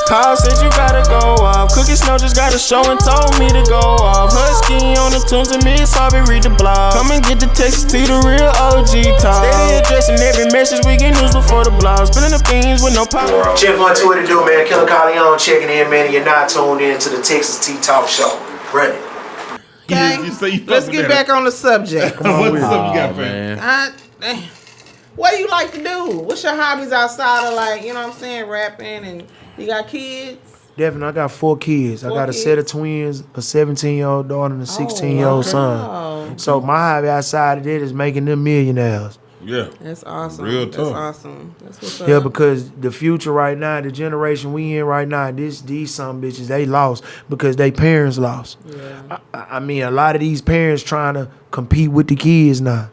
Call said you gotta go off. Cookie Snow just got a show and told me to go off. Husky on the tunes and Miss Harvey read the blog. Come and get the Texas T, the real OG talk. Steady addressing every message, we get news before the blog. Spilling the beans with no power. Check 1, 2, what it do, man? Killa Kyleon checking in, man. You're not tuned in to the Texas Tea Talk Show. Ready? Okay, let's get back on the subject. What the stuff you got, man? What do you like to do? What's your hobbies outside of, like, you know what I'm saying, rapping, and you got kids? Definitely, I got 4 kids. I got a set of twins, a 17-year-old daughter, and a 16-year-old son. So my hobby outside of that is making them millionaires. Yeah. That's awesome. Real tough. That's awesome. That's what's up. Yeah, because the future right now, the generation we in right now, these some bitches, they lost because they parents lost. Yeah. I mean, a lot of these parents trying to compete with the kids now.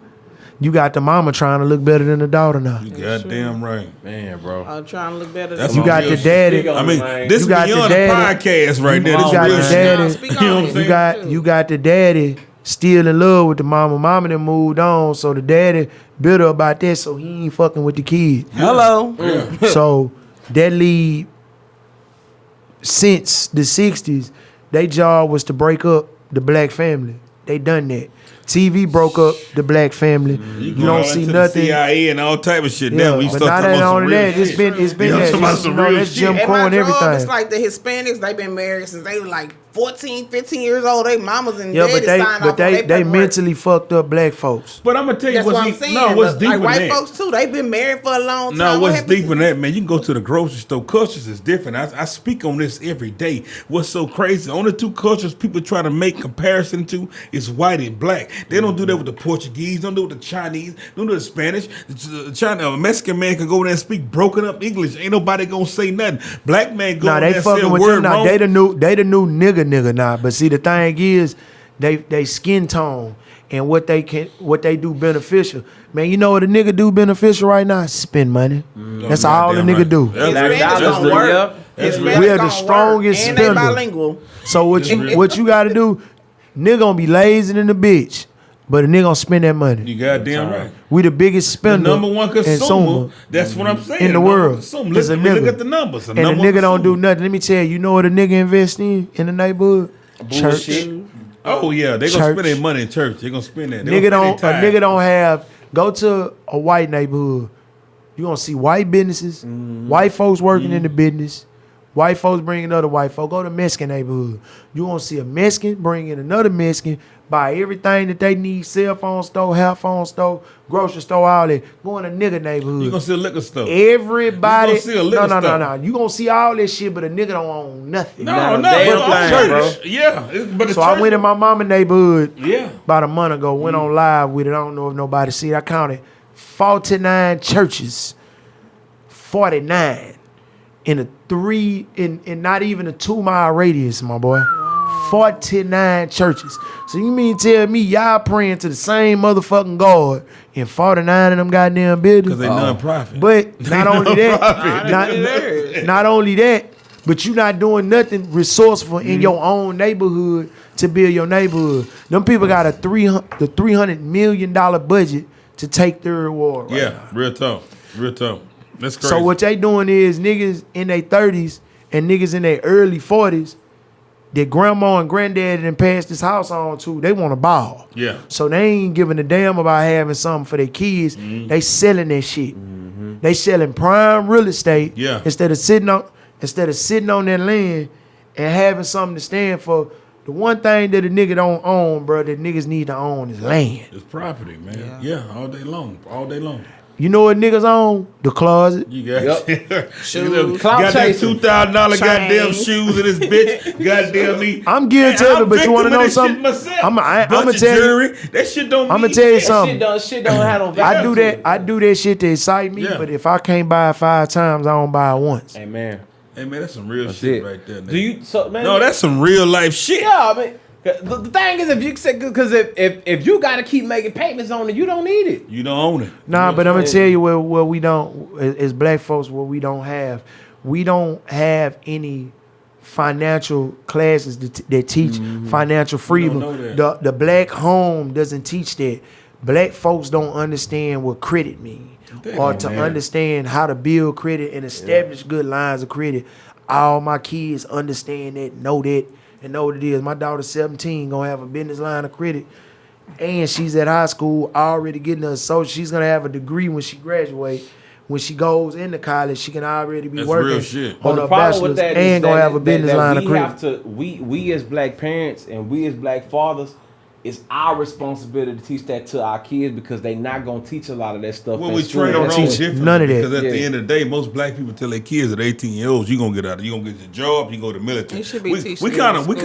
You got the mama trying to look better than the daughter now. You goddamn right. Man, bro. I'm trying to look better. That's You got the daddy. I mean, this is beyond a podcast right there. You This got real the shit. daddy. You know what I'm saying? You got the daddy still in love with the mama. Mama done moved on, so the daddy bitter about that, so he ain't fucking with the kid. Hello. Yeah. So that lead, since the 60s, their job was to break up the black family. They done that. TV broke up the black family. You don't see nothing. CIA and all type of shit. Yeah, Now we but start not talking about only some real that. It's shit. been that. talking about some real That's shit. Jim And Crow my and job, it's everything. like the Hispanics, they've been married since they were like 14, 15 years old. They mamas and Yeah, daddies signed off on they paperwork. mentally fucked up black folks. But I'm gonna tell you That's what I'm what's saying. what's deeper like white than that. folks too. They've been married for a long time. No, What what's happened deeper than that, man? You can go to the grocery store. Cultures is different. I speak on this every day. What's so crazy? The only two cultures people try to make comparison to is white and black. They don't do that with the Portuguese. Don't do it with the Chinese. Don't do it with the Spanish. A Mexican man can go there and speak broken up English. Ain't nobody gonna say nothing. Black man go Nah, there they and say a fucking with word them now. wrong. They the new nigga now. But see, the thing is, they skin tone and what they do beneficial. Man, you know what a nigga do beneficial right now? Spend money. That's all a goddamn nigga right. do. Hispanics don't work. Hispanics We are the don't strongest work, and they spender. bilingual. So what you gotta do, nigga gonna be lazy than the bitch, but a nigga gonna spend that money. You goddamn right. We the biggest The spender. number one consumer. That's what I'm saying. in the world. Consumer. Is a Look nigga. at the numbers. And the nigga don't do nothing. Let me tell you, you know what a nigga invest in the neighborhood? Bullshit. Church. Oh yeah, they gonna Church. spend their money in church. They gonna spend that. A nigga don't have. Go to a white neighborhood. You gonna see white businesses, white folks working in the business, white folks bringing other white folks. Go to Mexican neighborhood. You gonna see a Mexican bring in another Mexican, buy everything that they need: cell phone store, hair phone store, grocery store, all that. Go in a nigga neighborhood. You gonna see a liquor store. Everybody. You gonna see a liquor store. No. You gonna see all this shit, but a nigga don't own nothing. No, damn but thing, church. bro. Yeah, but the So I church- went in my mama neighborhood Yeah. about a month ago, went on live with it. I don't know if nobody see it. I counted 49 churches, 49 in not even a 2-mile radius, my boy. 49 churches. So you mean tell me y'all praying to the same motherfucking God in 49 of them goddamn buildings? Because they non-profit. But not only that, not only that, but you not doing nothing resourceful in your own neighborhood to build your neighborhood. Them people got the $300 million budget to take third ward. Right Yeah, now. real tough. That's crazy. So what they doing is niggas in their 30s and niggas in their early 40s that grandma and granddaddy done passed this house on to, they want to ball. Yeah. So they ain't giving a damn about having something for their kids. They selling that shit. They selling prime real estate. Yeah. Instead of sitting on that land and having something to stand for. The one thing that a nigga don't own, bro, that niggas need to own is land. It's property, man. Yeah, all day long. You know what niggas own? The closet. You got Shoes. got that Chasing. $2,000 goddamn Chains. shoes in this bitch. Goddamn me. I'm guilty of it, but you want to know something? I'm I'ma tell you. Jewelry. That shit don't. I'ma mean tell you shit. something. Shit don't have no value. I do that shit to excite me, Yeah. but if I can't buy it 5 times, I don't buy it once. Hey man, Hey man, that's some real that's shit it. right there. Nigga. Do you? So man, No, that's some real life shit. yeah. I mean, the thing is, if you say because if you got to keep making payments on it, you don't need it. You don't own it. Nah, know but what I'm I'm gonna saying? tell you where we don't, as black folks, what we don't have. We don't have any financial classes that teach financial freedom. know The black home doesn't teach that. Black folks don't understand what credit means, or to understand how to build credit and establish good lines of credit. all my kids understand that, know that, and know what it is. My daughter's 17, gonna have a business line of credit, and she's at high school already getting her associate. She's gonna have a degree when she graduates. When she goes into college, she can already be That's working real shit. on the her problem bachelor's with that and is gonna that- have a business that line of we credit. have to, we as black parents and we as black fathers, it's our responsibility to teach that to our kids because they not gonna teach a lot of that stuff. Well, in we school. train our own teach differently. none of that. Because at the Yeah. end of the day, most black people tell their kids at 18 years old, you gonna get out. You gonna get your job. You go to the military. They should be we teaching kind in of, we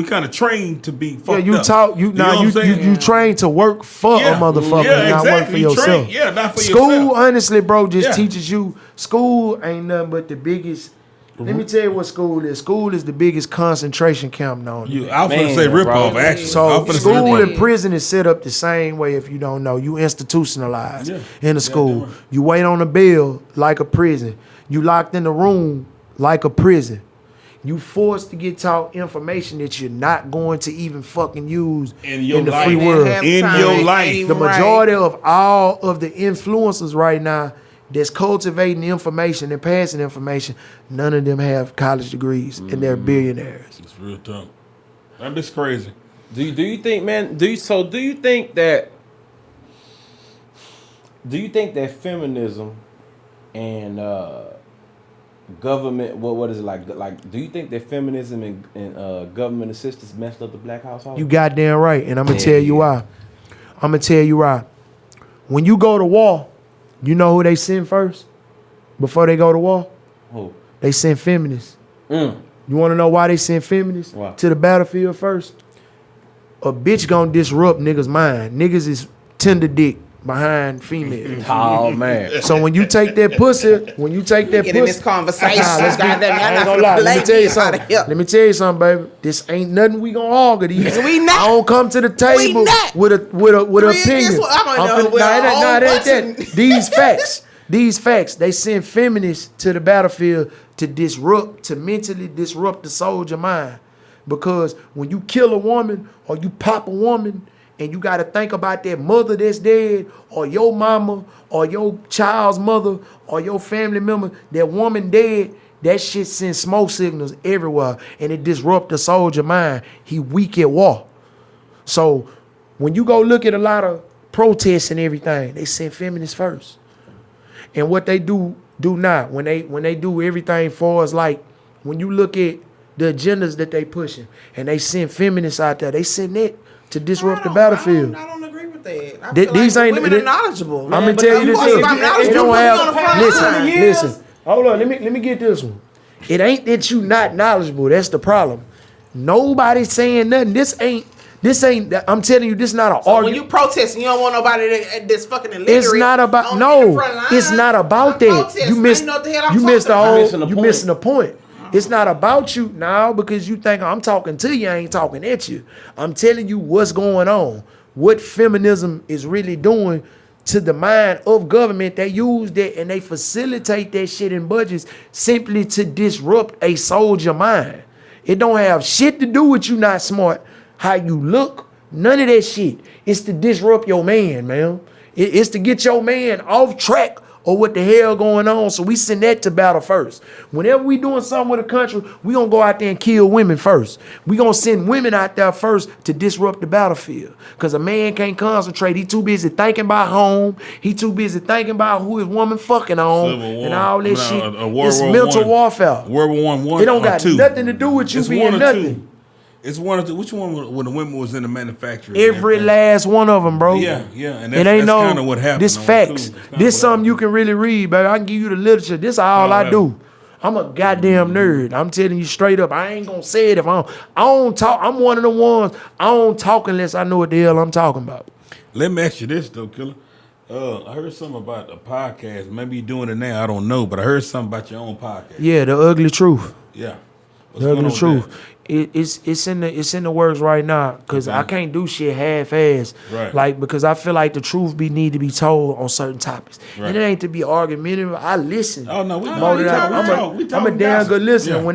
kind of trained to be fucked Yeah, you up. talk. You know now what you I'm saying? you train to work for Yeah. a motherfucker, Yeah, and not work exactly. for You yourself. train- yeah, not for School, yourself. honestly, bro, just Yeah. teaches you. School ain't nothing but the biggest. Let me tell you what school is. School is the biggest concentration camp known. You, I was gonna Man, say rip bro. off. Actually, I So was finna say school rip off. and prison is set up the same way. If you don't know, you institutionalized in the school. right. You wait on a bill like a prison. You locked in a room like a prison. You forced to get taught information that you're not going to even fucking use In your the life. free And world. half In time your ain't life. even The right. majority of all of the influencers right now that's cultivating information and passing information, none of them have college degrees and they're billionaires. It's real tough. That bit's crazy. Do you think, man? Do you think that feminism and government, what is it like? Do you think that feminism and government assistance messed up the black household? You goddamn right, and I'm gonna tell you why. I'm gonna tell you why. When you go to war, you know who they send first before they go to war? Who? They send feminists. Mm. You want to know why they send feminists Why? to the battlefield first? A bitch gonna disrupt niggas' mind. Niggas is tender dick behind females. Oh man. So when you take that pussy, when you take that Get in this pussy, conversation. let's get- Goddamn, I y'all ain't not gonna finna lie. Let play me tell you me outta something. here. Let me tell you something, baby. This ain't nothing we gonna argue. These. We not. I don't come to the table not. with an Three opinion. against one. I don't know. Nah, We're all that ain't watching. that. These facts. They send feminists to the battlefield to mentally disrupt the soldier mind. Because when you kill a woman or you pop a woman, and you got to think about that mother that's dead, or your mama, or your child's mother, or your family member, that woman dead, that shit sends smoke signals everywhere, and it disrupts the soldier mind. He weak at war. So when you go look at a lot of protests and everything, they send feminists first. And what they do now, when they do everything for us, like when you look at the agendas that they pushing, and they send feminists out there, they send that to disrupt the battlefield. I don't agree with that. I These feel like ain't- women are knowledgeable. I'm gonna man, tell but you of this. course, It I'm knowledgeable. don't Put me have. on the front line. Listen. Hold on. Let me get this one. It ain't that you not knowledgeable. That's the problem. Nobody's saying nothing. This ain't. I'm telling you, this not an So when argument. you protest, you don't want nobody that's fucking illiterate. It's not about on no. the front line. It's not about I that. protest. You I missed. ain't know what the hell I'm You missed the talking whole. Missing the You point. missing the point. It's not about you now because you think I'm talking to you. I ain't talking at you. I'm telling you what's going on. What feminism is really doing to the mind of government. They use that and they facilitate that shit in budgets simply to disrupt a soldier mind. It don't have shit to do with you not smart, how you look, none of that shit. It's to disrupt your man, man. It's to get your man off track or what the hell going on. So we send that to battle first. Whenever we doing something with a country, we gonna go out there and kill women first. We gonna send women out there first to disrupt the battlefield. Cause a man can't concentrate. He too busy thinking about home. He too busy thinking about who his woman fucking on Civil War. and all that shit. World It's War mental I. warfare. World War I, It don't or got two. nothing to do with you It's being one or nothing. two. It's one or two. Which one when the women was in the manufacturing? Every last one of them, bro. Yeah, and It ain't that's no. kind of what happened. This on facts. two. It's kinda This what something you can really read, baby. I can give you the literature. This all I do. I'm a goddamn nerd. I'm telling you straight up. I ain't gonna say it if I don't talk. I'm one of the ones. I don't talk unless I know what the hell I'm talking about. Let me ask you this though, Killer. I heard something about a podcast. Maybe you're doing it now. I don't know, but I heard something about your own podcast. Yeah, the ugly truth. Yeah. What's The going ugly on with truth. that? It's in the works right now because I can't do shit half-ass. Right. Like because I feel like the truth need to be told on certain topics, Right. and it ain't to be argumentative. I listen. Oh no, we More than I- I'm a damn good listener. Yeah. When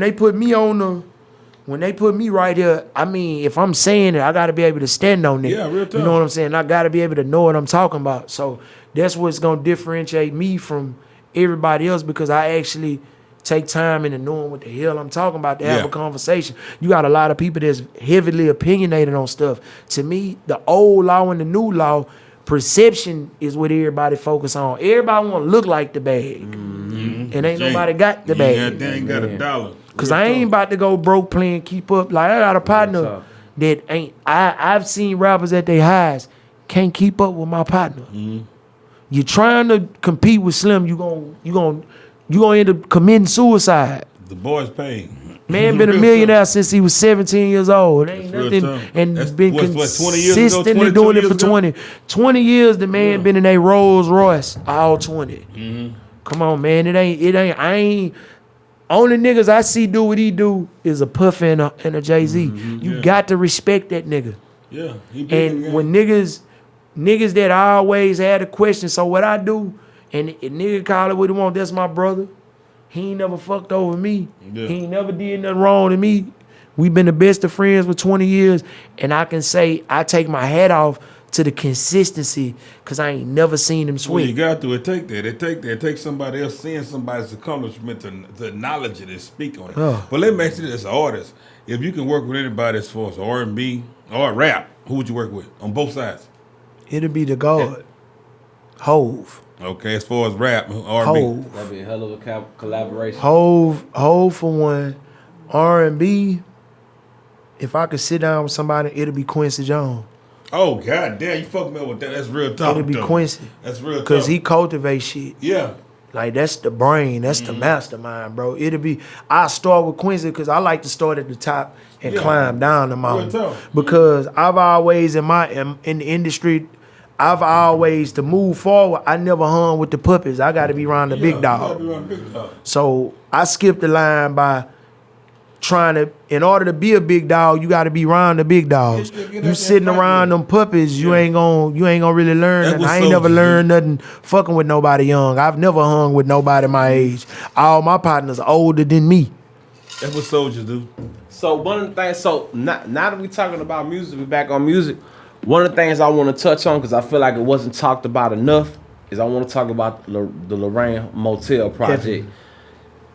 they put me right here, I mean, if I'm saying it, I got to be able to stand on it. Yeah, real You tough. know what I'm saying? I got to be able to know what I'm talking about. So that's what's gonna differentiate me from everybody else because I actually take time into knowing what the hell I'm talking about to have a conversation. You got a lot of people that's heavily opinionated on stuff. To me, the old law and the new law, perception is what everybody focus on. Everybody want to look like the bag. And ain't nobody got the bag. Yeah, they ain't got a dollar. Because I ain't about to go broke playing keep up. Like, I got a partner that ain't, I've seen rappers at their highs can't keep up with my partner. You're trying to compete with Slim, you gonna end up committing suicide. The boy's paid. Man been a millionaire since he was 17 years old. It ain't nothing, and That's been 20 years ago, consistently 22 doing it years for ago? 20 years. The man been in a Rolls Royce all 20. Come on, man. I ain't. Only niggas I see do what he do is a Puff and a Jay-Z. You got to respect that nigga. Yeah. And when niggas that always had a question, so what I do, and nigga call it what he want, that's my brother. He ain't never fucked over me. Yeah. He ain't never did nothing wrong to me. We been the best of friends for 20 years, and I can say I take my hat off to the consistency because I ain't never seen him Well, swing. you got to. It takes somebody else seeing somebody's accomplishment to acknowledge it and speak on it. But let me ask you this, as an artist, if you can work with anybody as far as R&B or rap, who would you work with on both sides? It'll be the God. Hove. Okay, as far as rap, R&B. Hove. That'd be a hell of a collaboration. Hove for one. R&B, if I could sit down with somebody, it'll be Quincy Jones. Oh, god damn, you fucked me up with that. That's real talk. It'll be though. Quincy. That's real talk. Because he cultivates shit. Yeah. Like, that's the brain. That's the mastermind, bro. I start with Quincy because I like to start at the top and climb down the mountain. Real talk. Because I've always, in the industry, to move forward, I never hung with the puppets. I got to be around the big dog. So I skipped the line by in order to be a big dog, you got to be around the big dogs. You sitting around them puppets, you ain't gonna really learn nothing. I ain't never learned nothing fucking with nobody young. I've never hung with nobody my age. All my partners are older than me. That's what soldiers do. So one of the things, now that we talking about music, we back on music. One of the things I want to touch on, because I feel like it wasn't talked about enough, is I want to talk about the Lorraine Motel project. Definitely.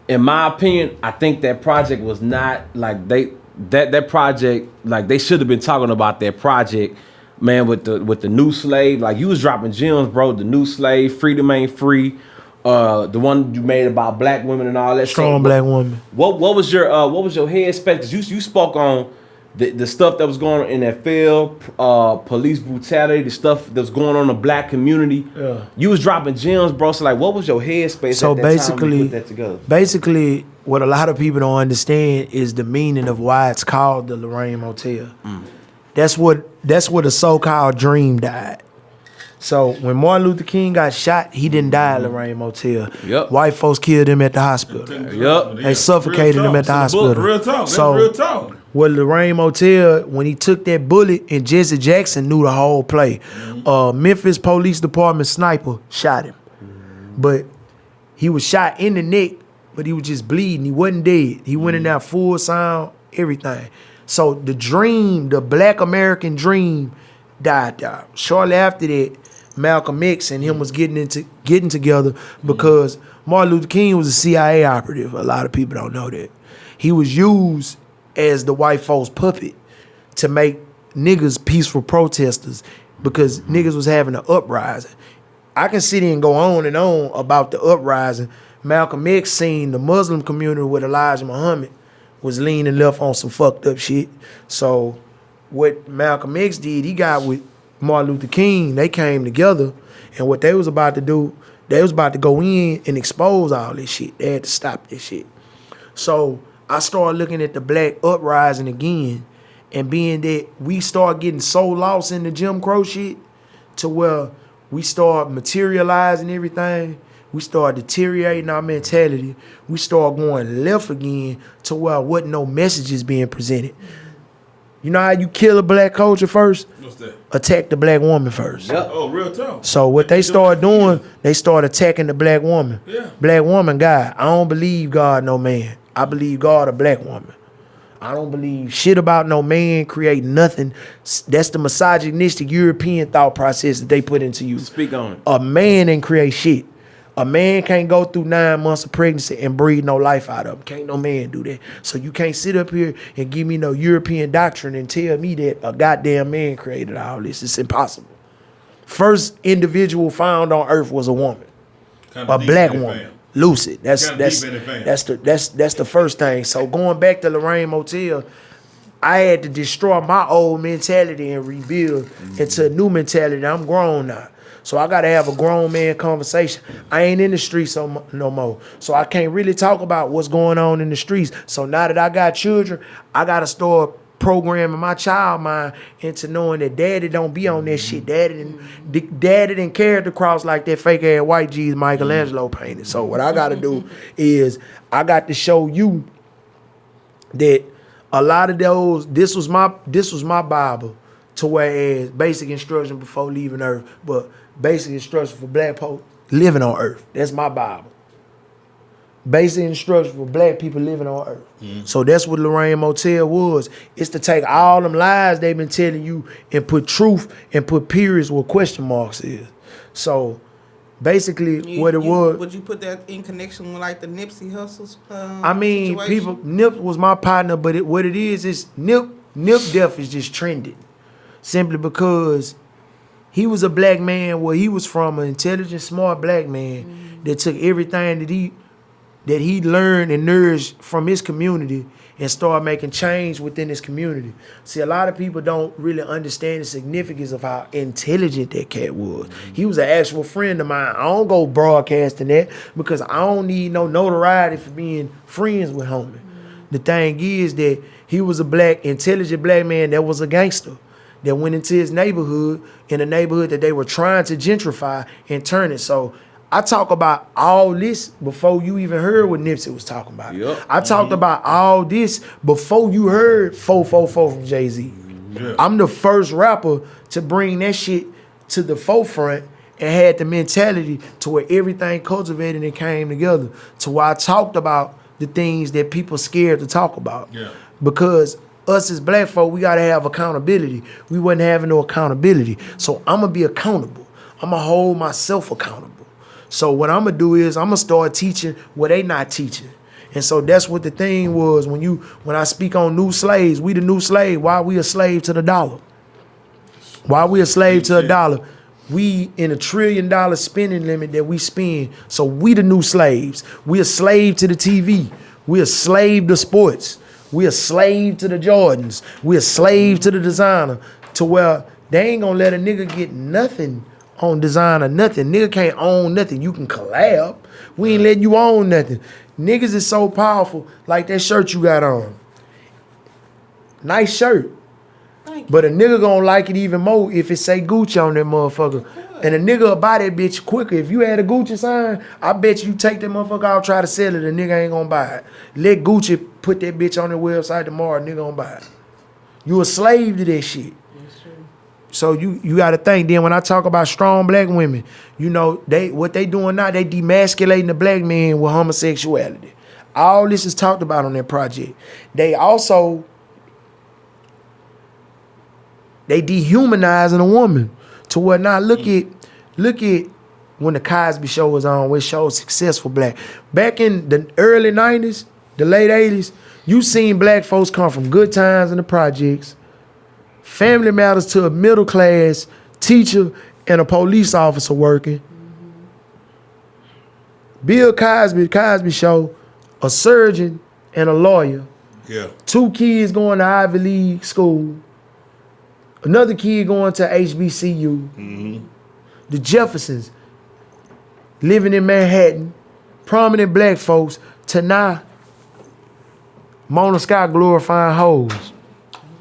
In my opinion, I think that project was not like that project, like they should have been talking about that project, man, with the New Slave. Like, you was dropping gems, bro. The New Slave, Freedom Ain't Free, the one you made about black women and all that. Strong black woman. What was your headspace? Because you spoke on the stuff that was going on in that field, police brutality, the stuff that was going on in the black community. Yeah. You was dropping gems, bro. So like, what was your headspace at that time when you put that together? Basically, what a lot of people don't understand is the meaning of why it's called the Lorraine Motel. That's what a so-called dream died. So when Martin Luther King got shot, he didn't die at Lorraine Motel. Yep. White folks killed him at the hospital. Yep. They suffocated him at the hospital. Real talk. That's so, real talk. With Lorraine Motel, when he took that bullet, and Jesse Jackson knew the whole play. Memphis Police Department sniper shot him. But he was shot in the neck, but he was just bleeding. He wasn't dead. He went in there full sound, everything. So the dream, the black American dream, died out. Shortly after that, Malcolm X and him was getting together because Martin Luther King was a CIA operative. A lot of people don't know that. He was used as the white folks' puppet to make niggas peaceful protesters because niggas was having an uprising. I can sit here and go on and on about the uprising. Malcolm X seen the Muslim community with Elijah Muhammad was leaning left on some fucked up shit. So what Malcolm X did, he got with Martin Luther King, they came together, and what they was about to do, they was about to go in and expose all this shit. They had to stop this shit. So I started looking at the black uprising again, and being that we start getting so lost in the Jim Crow shit to where we start materializing everything, we start deteriorating our mentality, we start going left again to where wasn't no messages being presented. You know how you kill a black culture first? What's that? Attack the black woman first. Yep. Oh, real talk. So what they started doing, they started attacking the black woman. Yeah. Black woman, God. I don't believe God no man. I believe God a black woman. I don't believe shit about no man creating nothing. That's the misogynistic European thought process that they put into you. Speak on it. A man didn't create shit. A man can't go through 9 months of pregnancy and breathe no life out of him. Can't no man do that. So you can't sit up here and give me no European doctrine and tell me that a goddamn man created all this. It's impossible. First individual found on earth was a woman. A black woman. Lucid. That's the first thing. So going back to Lorraine Motel, I had to destroy my old mentality and rebuild into a new mentality. I'm grown now. So I gotta have a grown man conversation. I ain't in the streets no more. So I can't really talk about what's going on in the streets. So now that I got children, I gotta start programming my child mind into knowing that daddy don't be on that shit. Daddy didn't character cross like that fake ass white Jesus Michelangelo painted. So what I gotta do is I got to show you that a lot of those, this was my Bible, to whereas basic instruction before leaving earth, but basic instruction for black folk living on earth. That's my Bible. Basic instruction for black people living on earth. So that's what Lorraine Motel was. It's to take all them lies they've been telling you and put truth and put periods where question marks is. So basically what it was. Would you put that in connection with like the Nipsey Hussle's I mean, situation? people, Nip was my partner, but what it is Nip death is just trending. Simply because he was a black man where he was from, an intelligent, smart black man that took everything that he learned and nourished from his community and started making change within his community. See, a lot of people don't really understand the significance of how intelligent that cat was. He was an actual friend of mine. I don't go broadcasting that because I don't need no notoriety for being friends with homie. The thing is that he was a black, intelligent black man that was a gangster, that went into his neighborhood, in a neighborhood that they were trying to gentrify and turn it. So I talk about all this before you even heard what Nipsey was talking about. Yep. I talked about all this before you heard 444 from Jay-Z. Yeah. I'm the first rapper to bring that shit to the forefront and had the mentality to where everything cultivated and came together, to where I talked about the things that people scared to talk about. Yeah. Because us as black folk, we gotta have accountability. We wasn't having no accountability. So I'm gonna be accountable. I'm gonna hold myself accountable. So what I'm gonna do is I'm gonna start teaching what they not teaching. And so that's what the thing was when I speak on new slaves, we the new slave. Why we a slave to the dollar? Why we a slave to a dollar? We in $1 trillion spending limit that we spend. So we the new slaves. We a slave to the TV. We a slave to sports. We a slave to the Jordans. We a slave to the designer. To where they ain't gonna let a nigga get nothing on designer, nothing. Nigga can't own nothing. You can collab. We ain't letting you own nothing. Niggas is so powerful. Like that shirt you got on. Nice shirt. But a nigga gonna like it even more if it say Gucci on that motherfucker. And a nigga will buy that bitch quicker. If you had a Gucci sign, I bet you take that motherfucker out, try to sell it, a nigga ain't gonna buy it. Let Gucci put that bitch on their website tomorrow, nigga gonna buy it. You a slave to that shit. So you gotta think. Then when I talk about strong black women, you know, what they doing now, they demasculating the black man with homosexuality. All this is talked about on that project. They dehumanizing a woman to where now look at when the Cosby Show was on, which showed successful black. Back in the early 90s, the late 80s, you seen black folks come from good times in the projects, Family Matters, to a middle class teacher and a police officer working. Bill Cosby Show, a surgeon and a lawyer. Yeah. 2 kids going to Ivy League school. Another kid going to HBCU. Mm-hmm. The Jeffersons living in Manhattan. Prominent black folks to now Mona Scott glorifying hoes.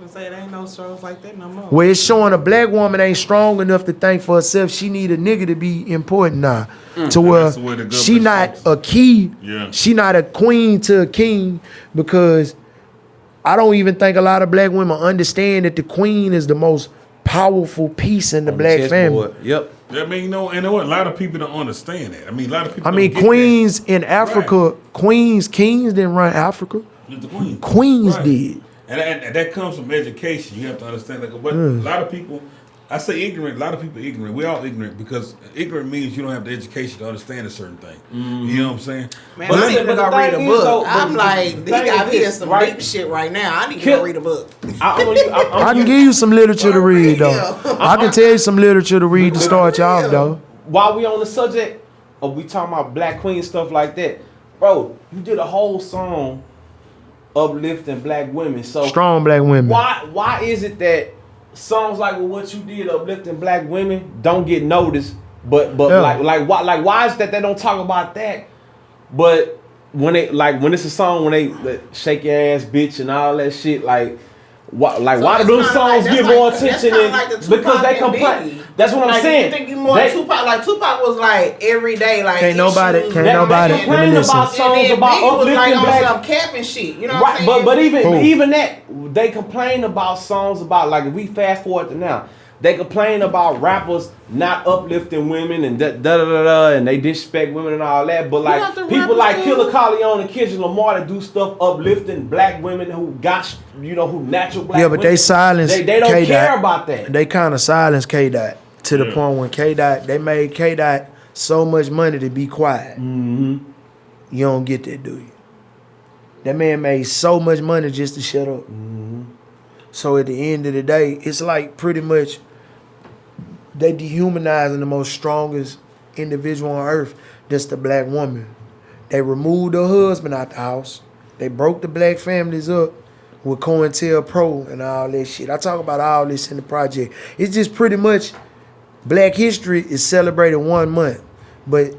Say it ain't no shows like that no more. Where it's showing a black woman ain't strong enough to think for herself. She need a nigga to be important now. To where she not a key. Yeah. She not a queen to a king, because I don't even think a lot of black women understand that the queen is the most powerful piece in the black family. Yep. I mean, you know a lot of people don't understand that. I mean, a lot of people. Queens in Africa, kings didn't run Africa. The Queens did. And that comes from education. You have to understand. Like, what a lot of people I say ignorant. A lot of people ignorant. We all ignorant because ignorant means you don't have the education to understand a certain thing. You know what I'm saying? Man, But I listen, need to but go the read a thing is, book. though, I'm but like, the he thing got is me in this, some right? deep shit right now. I need to Kill- go read a book. I can give you some literature to read though. I can tell you some literature to read to start you off though. While we on the subject of we talking about Black Queen stuff like that, bro, you did a whole song uplifting Black women. So Strong Black women. why is it that songs like what you did uplifting Black women don't get noticed, but Yeah. why is that they don't talk about that? But when it's a song when they shake your ass bitch and all that shit, like why that's do those kinda songs like- get that's more like- that's attention kinda than- like the because Tupac they and complain. Biggie. That's what I'm Like, saying. You think you more They- Tupac? Like Tupac was like every day, like Can't nobody- issues. can't They nobody- complain let me listen. about And songs then about Biggie was like uplifting on Black. some capping shit. You know what Right, I'm saying? but even Who? even that they complain about songs about, like, if we fast forward to now, they complain about rappers not uplifting women and da da da da, da and they disrespect women and all that. But like got the people rappers like too. Killa Kyleon and Kendrick Lamar that do stuff uplifting Black women who got who natural Black. Yeah, but they women, silence They don't K-Dot. care about that. They kind of silenced K-Dot to the point when K-Dot, they made K-Dot so much money to be quiet. You don't get that, do you? That man made so much money just to shut up. So at the end of the day, it's like pretty much they dehumanizing the most strongest individual on earth. That's the Black woman. They removed her husband out the house. They broke the Black families up with COINTELPRO and all that shit. I talk about all this in the project. It's just pretty much Black history is celebrated 1 month, but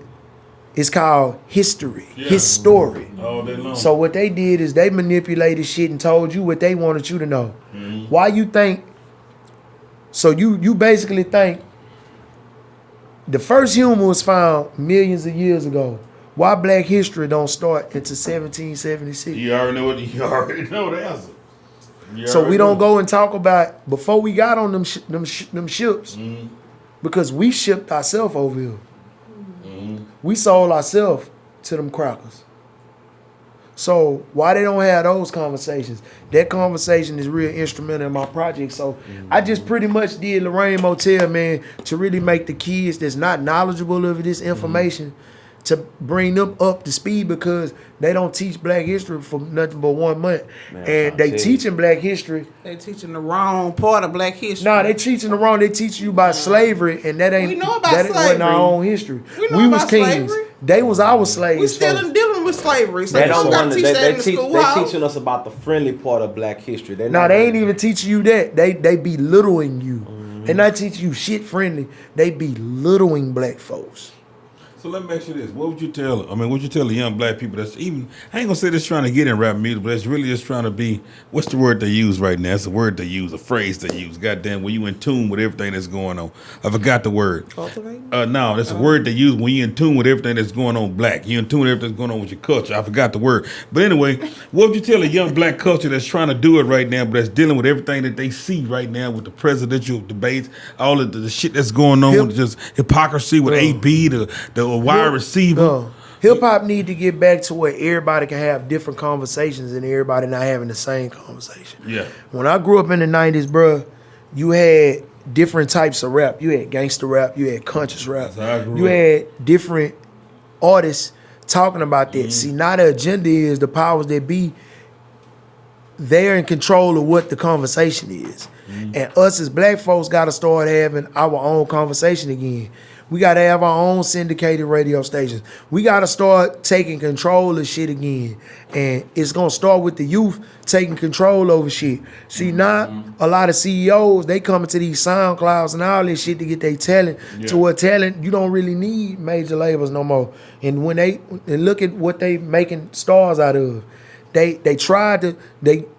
it's called history, his story. All day long. So what they did is they manipulated shit and told you what they wanted you to know. Why you think? So you basically think the first human was found millions of years ago. Why Black history don't start until 1776? You already know what you already know the answer. You So we already don't know. go and talk about before we got on them ships, because we shipped ourselves over here. We sold ourselves to them crackers. So why they don't have those conversations? That conversation is real instrumental in my project. So I just pretty much did Lorraine Motel, man, to really make the kids that's not knowledgeable of this information to bring them up to speed, because they don't teach Black history for nothing but 1 month. Man, And they teaching Black history. They teaching the wrong part of Black history. Nah, they teaching the wrong. They teach you about slavery, and that ain't We know about that wasn't our slavery. own history. We know We was about kings. slavery. They was our slaves. We still folks. dealing with slavery, so They you don't don't got want to to. teach that in the They schoolhouse. teaching us about the friendly part of Black history. Nah, they ain't even teaching you that. They belittling you. They not teaching you shit friendly. They belittling Black folks. So let me ask you this: what would you tell? I mean, what would you tell the young Black people that's even? I ain't gonna say that's trying to get in rap music, but it's really just trying to be. What's the word they use right now? It's a word they use, a phrase they use. Goddamn, when you in tune with everything that's going on. I forgot the word. Cultivate? No, that's a word they use when you in tune with everything that's going on. Black, you in tune with everything that's going on with your culture. I forgot the word. But anyway, what would you tell a young Black culture that's trying to do it right now, but that's dealing with everything that they see right now with the presidential debates, all of the shit that's going on, Hip- with just hypocrisy with AB, the wide receiver. Hip hop need to get back to where everybody can have different conversations and everybody not having the same conversation. Yeah. When I grew up in the 90s, bruh, you had different types of rap. You had gangster rap, you had conscious rap. That's how I grew You up. had different artists talking about that. See, now the agenda is the powers that be, they're in control of what the conversation is. And us as Black folks got to start having our own conversation again. We got to have our own syndicated radio stations. We got to start taking control of shit again. And it's going to start with the youth taking control over shit. See, now a lot of CEOs, they coming to these SoundClouds and all this shit to get their talent. To what talent, you don't really need major labels no more. And when they look at what they making stars out of, they tried to,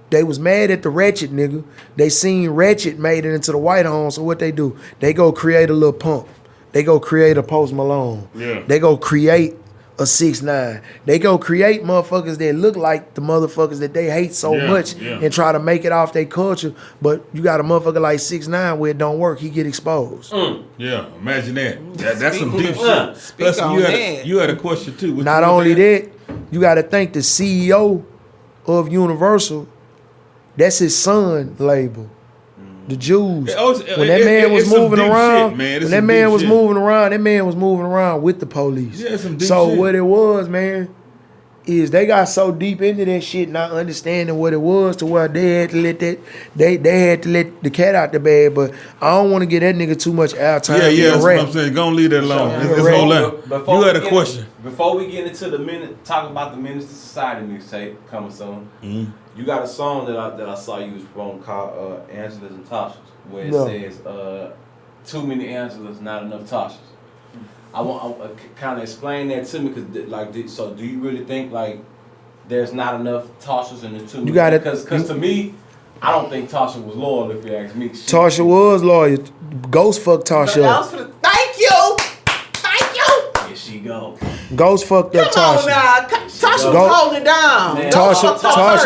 they was mad at the Ratchet nigga. They seen Ratchet made it into the White House, so what they do? They go create a Lil Pump. They go create a Post Malone. Yeah. They go create a 6ix9ine. They go create motherfuckers that look like the motherfuckers that they hate so much and try to make it off their culture. But you got a motherfucker like 6ix9ine where it don't work, he get exposed. Yeah, imagine that. That's some deep shit. Plus, on that. you had a question too. What Not you only wanted that, you got to thank the CEO of Universal. That's his son label. The Jews. When That man was moving around with the police. Yeah, some deep so shit. what it was, man, is they got so deep into that shit, not understanding what it was, to where they had to let the cat out the bag. But I don't want to get that nigga too much airtime. Yeah, that's what I'm saying. Go and leave that alone. It's whole lot. You had a question. Before we get into talk about the Minister Society mixtape coming soon. Mm-hmm. You got a song that I saw you was from called Angela's and Tasha's, where it says too many Angelas, not enough Tashas. I want kind of explain that to me, because so do you really think like there's not enough Tashas in the too many? Because to me, I don't think Tasha was loyal, if you ask me. Tasha was loyal. Ghost fucked Tasha up. Thank you. Here she go. Ghost fucked up Come Tasha. on now. Tasha was holding down. Man, Tasha.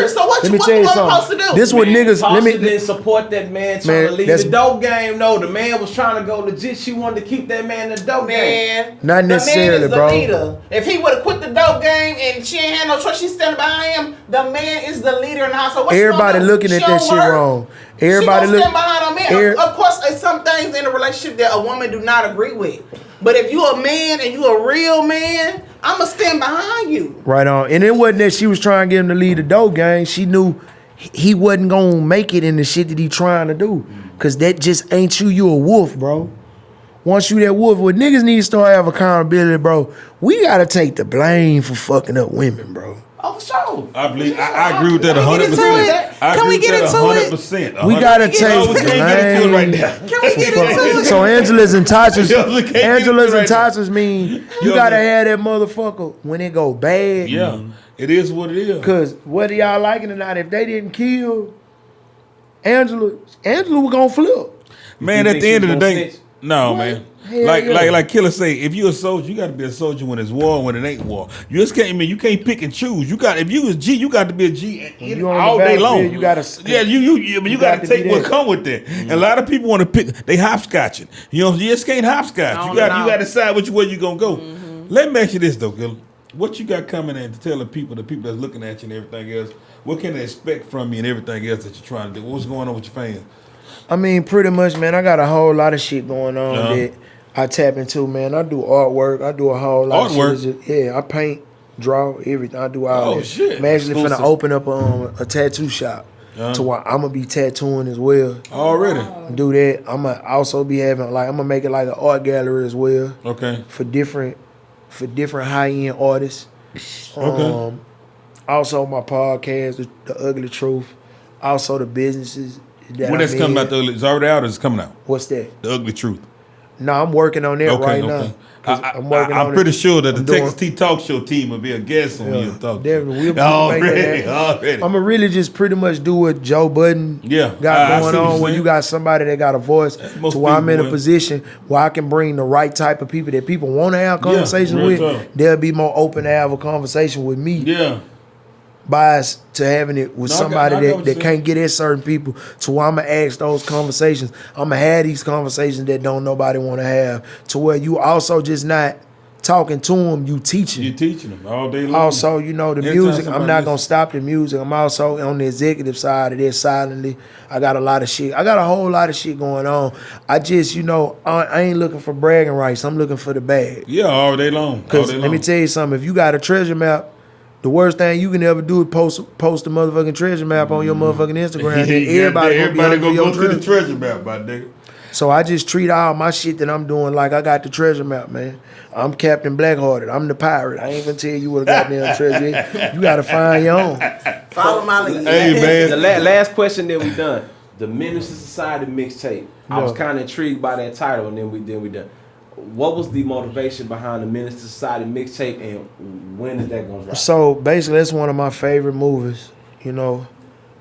So what let you me tell you supposed something. to do? This what niggas. Tasha Let me. didn't support that man trying to leave the dope game. No, the man was trying to go legit. She wanted to keep that man in the dope game. Not necessarily, the man is bro. the leader. If he would have quit the dope game and she ain't had no choice, she's standing behind him. The man is the leader in the house. So what Everybody looking at that shit wrong. Everybody she stand behind a man. Of course, there's some things in a relationship that a woman do not agree with. But if you a man and you a real man, I'ma stand behind you. Right on. And it wasn't that she was trying to get him to lead the dope gang. She knew he wasn't gonna make it in the shit that he trying to do. Cause that just ain't you. You a wolf, bro. Once you that wolf, what niggas need to start have accountability, bro. We gotta take the blame for fucking up women, bro. Oh, for sure. I believe I agree with that 100%. Can we get into it? 100%. We gotta take the blame. Right now. Can we get into it? So Angela's and Tasha's mean you gotta have that motherfucker when it go bad. Yeah, it is what it is. Cause whether y'all like it or not, if they didn't kill Angela was gonna flip. Man, at the end of the day, no, man. Hell Like yeah. like Killa say, if you a soldier, you got to be a soldier when it's war, when it ain't war. You just can't. You can't pick and choose. If you was G, you got to be a G you on the all day long. battlefield, you gotta. Yeah, you got to take what come with that. And a lot of people want to pick. They hopscotching. You know, you just can't hopscotch. You got to decide which way you gonna go. Let me ask you this though, Killa. What you got coming in to tell the people that's looking at you and everything else? What can they expect from you and everything else that you're trying to do? What's going on with your fans? I mean, pretty much, man. I got a whole lot of shit going on that I tap into, man. I do artwork. I do a whole lot of shit. Yeah, I paint, draw, everything. I do all that. Shit. I'm actually finna open up a tattoo shop to where I'm gonna be tattooing as well. Already. Do that. I'm gonna also be having I'm gonna make it like an art gallery as well. Okay. For different high end artists. Okay. Also my podcast, the Ugly Truth. Also the businesses. When that's coming out, it's already out or it's coming out? What's that? The Ugly Truth. No, I'm working on that right now. I'm pretty sure that the Texas T Talk Show team will be a guest when you talk. Definitely. Already. I'm going to really just pretty much do what Joe Budden got going on, where you got somebody that got a voice to where I'm in a position where I can bring the right type of people that people want to have conversations with. Tough. They'll be more open to have a conversation with me. Yeah. Bias to having it with somebody that can't get at certain people, to where I'm gonna ask those conversations. I'm gonna have these conversations that don't nobody want to have, to where you also just not talking to them, you teaching. You teaching them all day long. Also, you know, the music, I'm not gonna stop the music. I'm also on the executive side of this silently. I got a lot of shit. I got a whole lot of shit going on. I just, you know, I ain't looking for bragging rights. I'm looking for the bag. Yeah, all day long. Because let me tell you something. If you got a treasure map, the worst thing you can ever do is post a motherfucking treasure map on your motherfucking Instagram. Everybody gonna go to the treasure map, my nigga. So I just treat all my shit that I'm doing like I got the treasure map, man. I'm Captain Blackhearted. I'm the pirate. I ain't gonna tell you what a goddamn treasure is. You gotta find your own. Follow my lead. Hey, man. The last question that we done, the Minister Society mixtape. I was kind of intrigued by that title, and then we done. What was the motivation behind the Minister Society mixtape, and when is that gonna drop? So basically, that's one of my favorite movies. You know,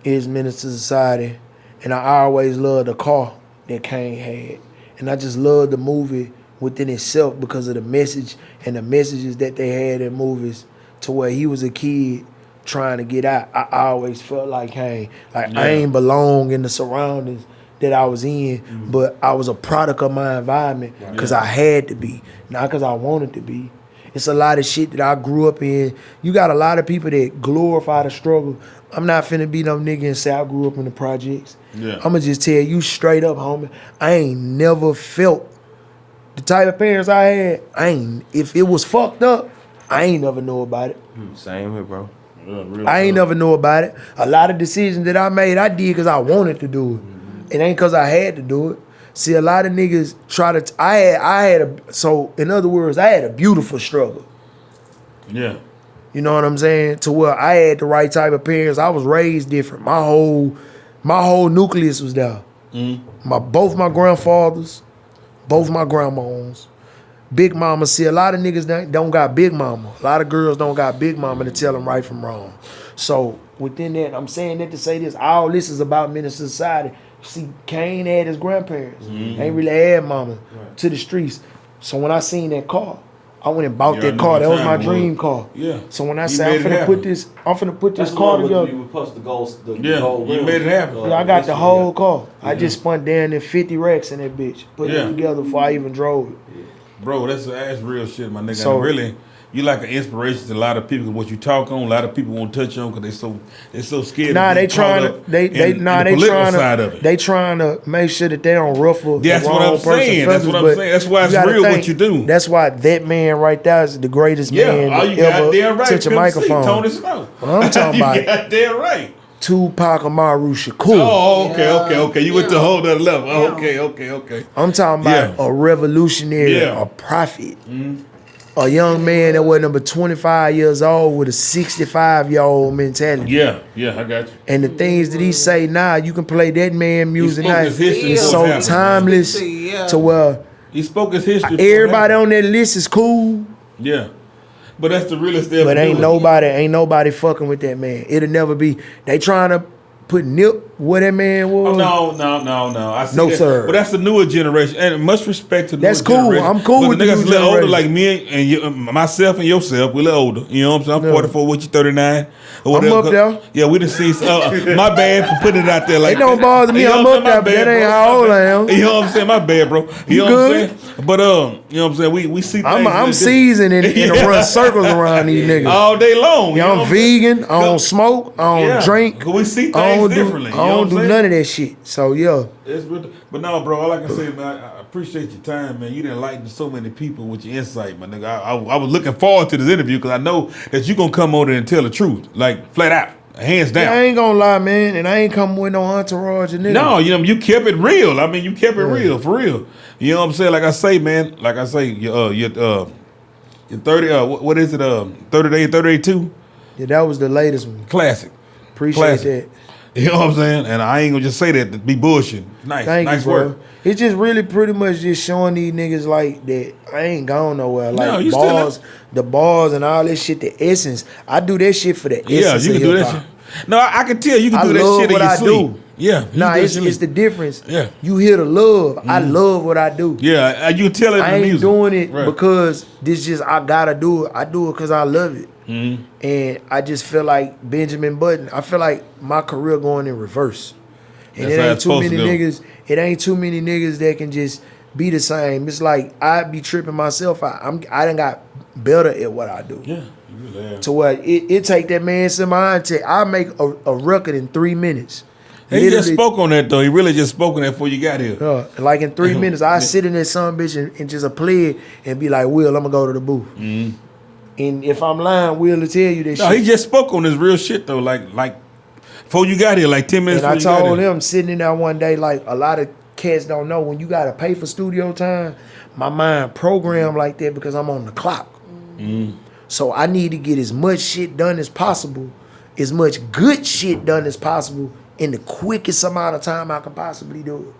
is Minister Society, and I always loved the car that Kane had, and I just loved the movie within itself because of the message and the messages that they had in movies. To where he was a kid trying to get out. I always felt like Kane, I ain't belong in the surroundings that I was in, but I was a product of my environment because I had to be, not because I wanted to be. It's a lot of shit that I grew up in. You got a lot of people that glorify the struggle. I'm not finna be no nigga and say I grew up in the projects. Yeah. I'ma just tell you straight up, homie. I ain't never felt the type of parents I had. If it was fucked up, I ain't never know about it. Same here, bro. I ain't never know about it. A lot of decisions that I made, I did because I wanted to do it. It ain't because I had to do it. See, a lot of niggas try to. In other words, I had a beautiful struggle. Yeah. You know what I'm saying? To where I had the right type of parents. I was raised different. My whole nucleus was there. Both my grandfathers, both my grandmas, big mama. See, a lot of niggas don't got big mama. A lot of girls don't got big mama to tell them right from wrong. So within that, I'm saying that to say this. All this is about Minister Society. See, Kane had his grandparents. Ain't really had mama to the streets. So when I seen that car, I went and bought that car. That was my dream car. Yeah. So when I say I'm finna put this car together. You plus the goals. The Yeah, gold you rims. made it happen. Yeah, I got the whole car. I just spent down in 50 racks in that bitch. Put it together before I even drove it. Bro, that's real shit, my nigga. So- And really, you like an inspiration to a lot of people. 'Cause what you talk on, a lot of people won't touch on because they so scared. Nah, to they be caught trying to up in the trying of it. they trying to make sure that they don't ruffle That's the what wrong I'm saying. person's That's what I'm feathers, saying. That's why but it's you gotta real what you do. That's why that man right there is the greatest man all to you goddamn ever right. touch a Pimp C, microphone. Tony Snow. Well, I'm talking you about goddamn right. Tupac Amaru Shakur. Oh, okay. You went to a whole other level. Yeah. Okay. I'm talking about Yeah. a revolutionary, Yeah. a prophet. A young man that was number 25 years old with a 65-year-old mentality. Yeah, I got you. And the things that he say now, you can play that man music spoke now. his history It's before so it happened, timeless Yeah. to where He spoke his history. before it everybody happened. on that list is cool, Yeah. But that's the realest thing. but ain't nobody fucking with that man. It'll never be. They trying to put Nip where that man was. Oh, no. I see No, that. sir. But that's the newer generation, and much respect to the That's newer cool. generation. I'm cool but with the the niggas a new little older, generation. like me and you, myself and yourself. We a little older. You know what I'm saying? I'm 44. What you 39? Or I'm whatever. up there. Yeah, we done seen. My bad for putting it out there like It don't that. bother me. You know I'm what up there, saying? but My that bad, ain't bro. how My old bad. I am. You know what I'm saying? My bad, bro. You know good? what I'm saying? But you know what I'm saying? We see. I'm things seasoned and run circles around these niggas. all day long. Yeah, I'm vegan. I don't smoke. I don't drink. Cause we see I things don't do, differently. I you know don't what I'm do saying? none of that shit. So yeah, It's real, but no, bro. All I can say, man, I appreciate your time, man. You done enlightened so many people with your insight, my nigga. I was looking forward to this interview because I know that you gonna come on there and tell the truth, like flat out, hands down. I ain't gonna lie, man, and I ain't coming with no entourage and niggas. No, you kept it real. I mean, you kept it real, for real. You know what I'm saying? Like I say, man. Like I say, your 30. What is it? 30 Day 2 Yeah, that was the latest one. classic. Appreciate Classic. that. You know what I'm saying? And I ain't gonna just say that to be bullshit. Nice, Thank nice you, bro. work. It's just really pretty much just showing these niggas like that I ain't gone nowhere. Like No, you still bars, the bars and all that shit, the essence. I do that shit for the essence. Yeah, you can of do that hip-hop. shit. No, I can tell you can I do that love shit in what your I sleep. do. Yeah. you Nah, do that it's shit. the difference. Yeah. You hear the love. I love what I do. Yeah, you can tell it in I the ain't music. doing it Right. because this just I gotta do it. I do it because I love it. Mm-hmm. And I just feel like Benjamin Button. I feel like my career going in reverse. And That's it how ain't it's too many supposed to go. niggas. It ain't too many niggas that can just be the same. It's like I be tripping myself. I done got better at what I do. Yeah, you really have. To where it take that man some mindset. I make a record in 3 minutes. He just Literally, spoke on that though. He really just spoke on that before you got here. like in 3 minutes, I sit in that son bitch and just play it and be like, Will, I'm gonna go to the booth. Mm-hmm. And if I'm lying, Will will tell you that No, shit. he just spoke on this real shit though. Like before you got here, like 10 minutes. And I before you got told here. him sitting in there one day, like a lot of cats don't know, when you gotta pay for studio time, my mind programmed like that because I'm on the clock. Mm-hmm. So I need to get as much shit done as possible, as much good shit done as possible in the quickest amount of time I can possibly do it.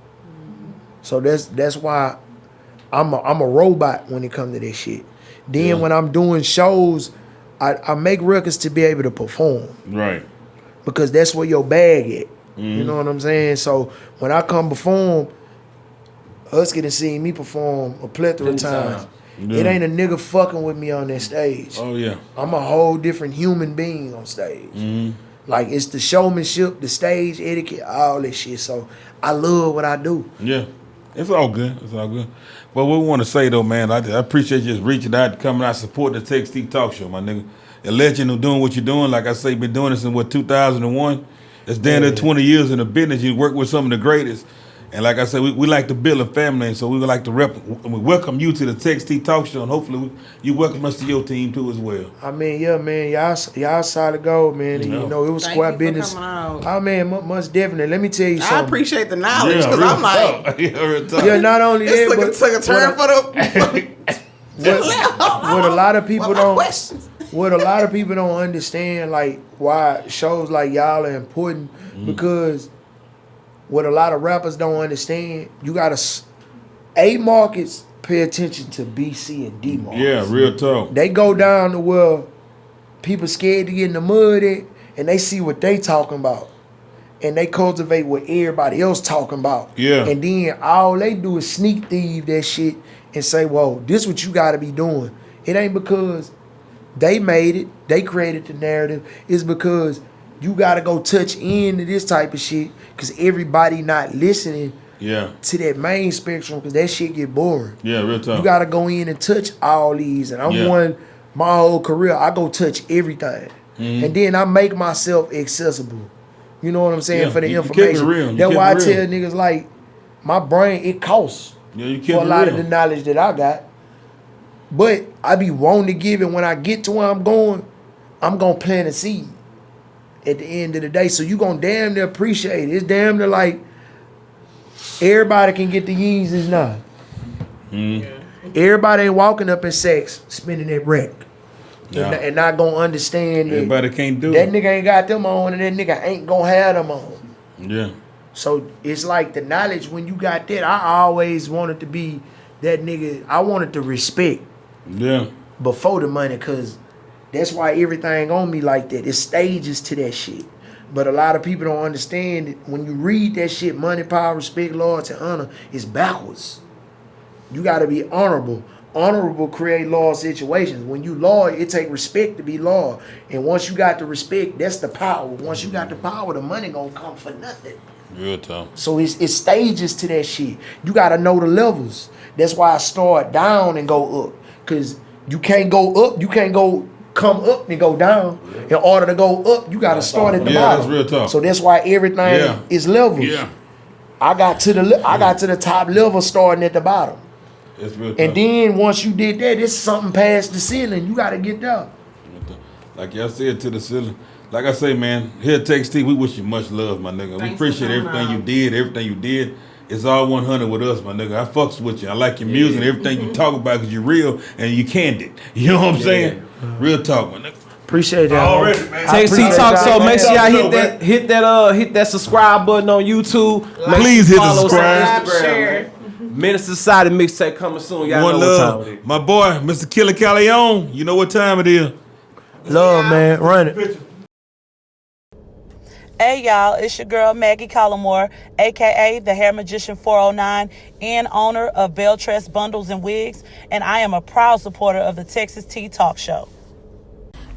So that's why I'm a robot when it comes to this shit. Then when I'm doing shows, I make records to be able to perform. Right. Because that's where your bag at. You know what I'm saying? So when I come perform, Husky done seen me perform a plethora of times. Yeah. It ain't a nigga fucking with me on that stage. Oh yeah. I'm a whole different human being on stage. Like it's the showmanship, the stage etiquette, all that shit. So I love what I do. Yeah. It's all good. It's all good. But what we want to say though, man, I appreciate you just reaching out, coming out, supporting the Texas T Talk Show, my nigga. A legend of doing what you're doing. Like I say, been doing this in 2001. It's damn near 20 years in the business. You work with some of the greatest. And like I said, we like to build a family, and so we would like to we welcome you to the Texas T Talk Show, and hopefully you welcome us to your team too as well. I mean, yeah, man, y'all solid gold, man. And, you know, it was Thank square you for business. coming out. Oh man, most definitely. Let me tell you something. I appreciate the knowledge Yeah, because real I'm like, talk. Real talk. Yeah, not only this that, but took a turn for the. what a lot of people What my don't questions? what a lot of people don't understand, like why shows like y'all are important, because what a lot of rappers don't understand, you gotta A markets pay attention to B, C, and D markets. Yeah, real talk. They go down to where people scared to get in the mud at, and they see what they talking about, and they cultivate what everybody else talking about. Yeah. And then all they do is sneak thieve that shit and say, "Whoa, this what you got to be doing." It ain't because they made it, they created the narrative. It's because you got to go touch into this type of shit, because everybody not listening Yeah. to that main spectrum, because that shit get boring. Yeah, real talk. You gotta go in and touch all these. And I'm one, my whole career, I go touch everything. And then I make myself accessible. You know what I'm saying? Yeah, For the you keep it information. real. You That's keep why I it real. tell niggas, like, my brain, it costs Yeah, you keep for a it lot real. of the knowledge that I got. But I be wanting to give it. When I get to where I'm going, I'm gonna plant a seed at the end of the day. So you gonna damn near appreciate it. It's damn near like everybody can get the Yeezys now. Everybody ain't walking up in sex spending that wreck. Yeah. And not gonna understand that Everybody can't do that it. nigga ain't got them on and that nigga ain't gonna have them on. Yeah. So it's like the knowledge, when you got that, I always wanted to be that nigga. I wanted to respect Yeah. before the money, because that's why everything on me like that. It's stages to that shit. But a lot of people don't understand it. When you read that shit, money, power, respect, loyalty, honor, it's backwards. You got to be honorable. Honorable create loyal situations. When you loyal, it take respect to be loyal. And once you got the respect, that's the power. Once you got the power, the money gonna come for nothing. Real talk. So it's stages to that shit. You gotta know the levels. That's why I start down and go up. Cause you can't go up, you can't go come up and go down. In order to go up, you gotta start at the Yeah, bottom. that's real talk. So that's why everything is levels. Yeah. I got to the top level starting at the bottom. It's real talk. And then once you did that, it's something past the ceiling. You gotta get there. Like y'all said, to the ceiling. Like I say, man, here at Texas T, we wish you much love, my nigga. We Thanks appreciate for coming everything you did. It's all 100 with us, my nigga. I fucks with you. I like your music and everything you talk about, because you're real and you candid. You know what I'm saying? Real talk, my nigga. Appreciate that. Already, homie. man. I Texas T appreciate Talk y'all, Show. man. Make sure y'all man. hit that subscribe button on YouTube. Please hit the Follow us on subscribe. Instagram, Share. Menace Society mixtape coming soon. Y'all One know what time love. it is. My boy, Mr. Killa Kyleon. You know what time it is. Love, man. Run it. Hey y'all, it's your girl Maggie Collymore, aka the Hair Magician 409 and owner of Beltress Bundles and Wigs, and I am a proud supporter of the Texas T Talk Show.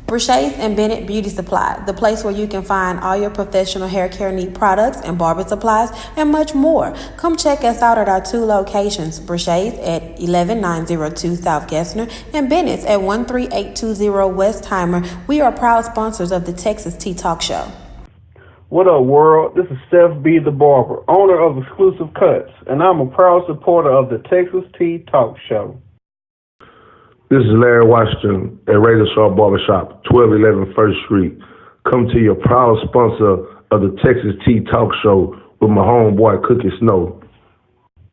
Brushays and Bennett Beauty Supply, the place where you can find all your professional hair care need products and barber supplies and much more. Come check us out at our two locations, Brushays at 11902 South Gessner and Bennett's at 13820 Westheimer. We are proud sponsors of the Texas T Talk Show. What up, world? This is Steph B. the Barber, owner of Exclusive Cuts, and I'm a proud supporter of the Texas T Talk Show. This is Larry Washington at Razor Sharp Barbershop, 1211 1st Street. Come to your proud sponsor of the Texas T Talk Show with my homeboy Cookie Snow.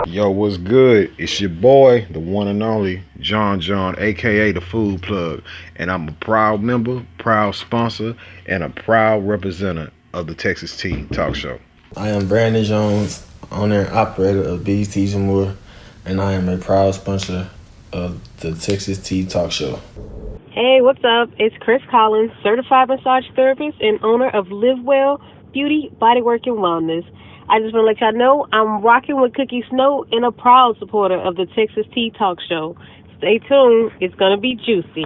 Yo, what's good? It's your boy, the one and only John, aka the Food Plug, and I'm a proud member, proud sponsor, and a proud representative of the Texas T Talk Show. I am Brandon Jones, owner and operator of B's Tees and More, and I am a proud sponsor of the Texas T Talk Show. Hey, what's up? It's Chris Collins, certified massage therapist and owner of Live Well Beauty, Bodywork, and Wellness. I just want to let y'all know I'm rocking with Cookie Snow and a proud supporter of the Texas T Talk Show. Stay tuned. It's going to be juicy.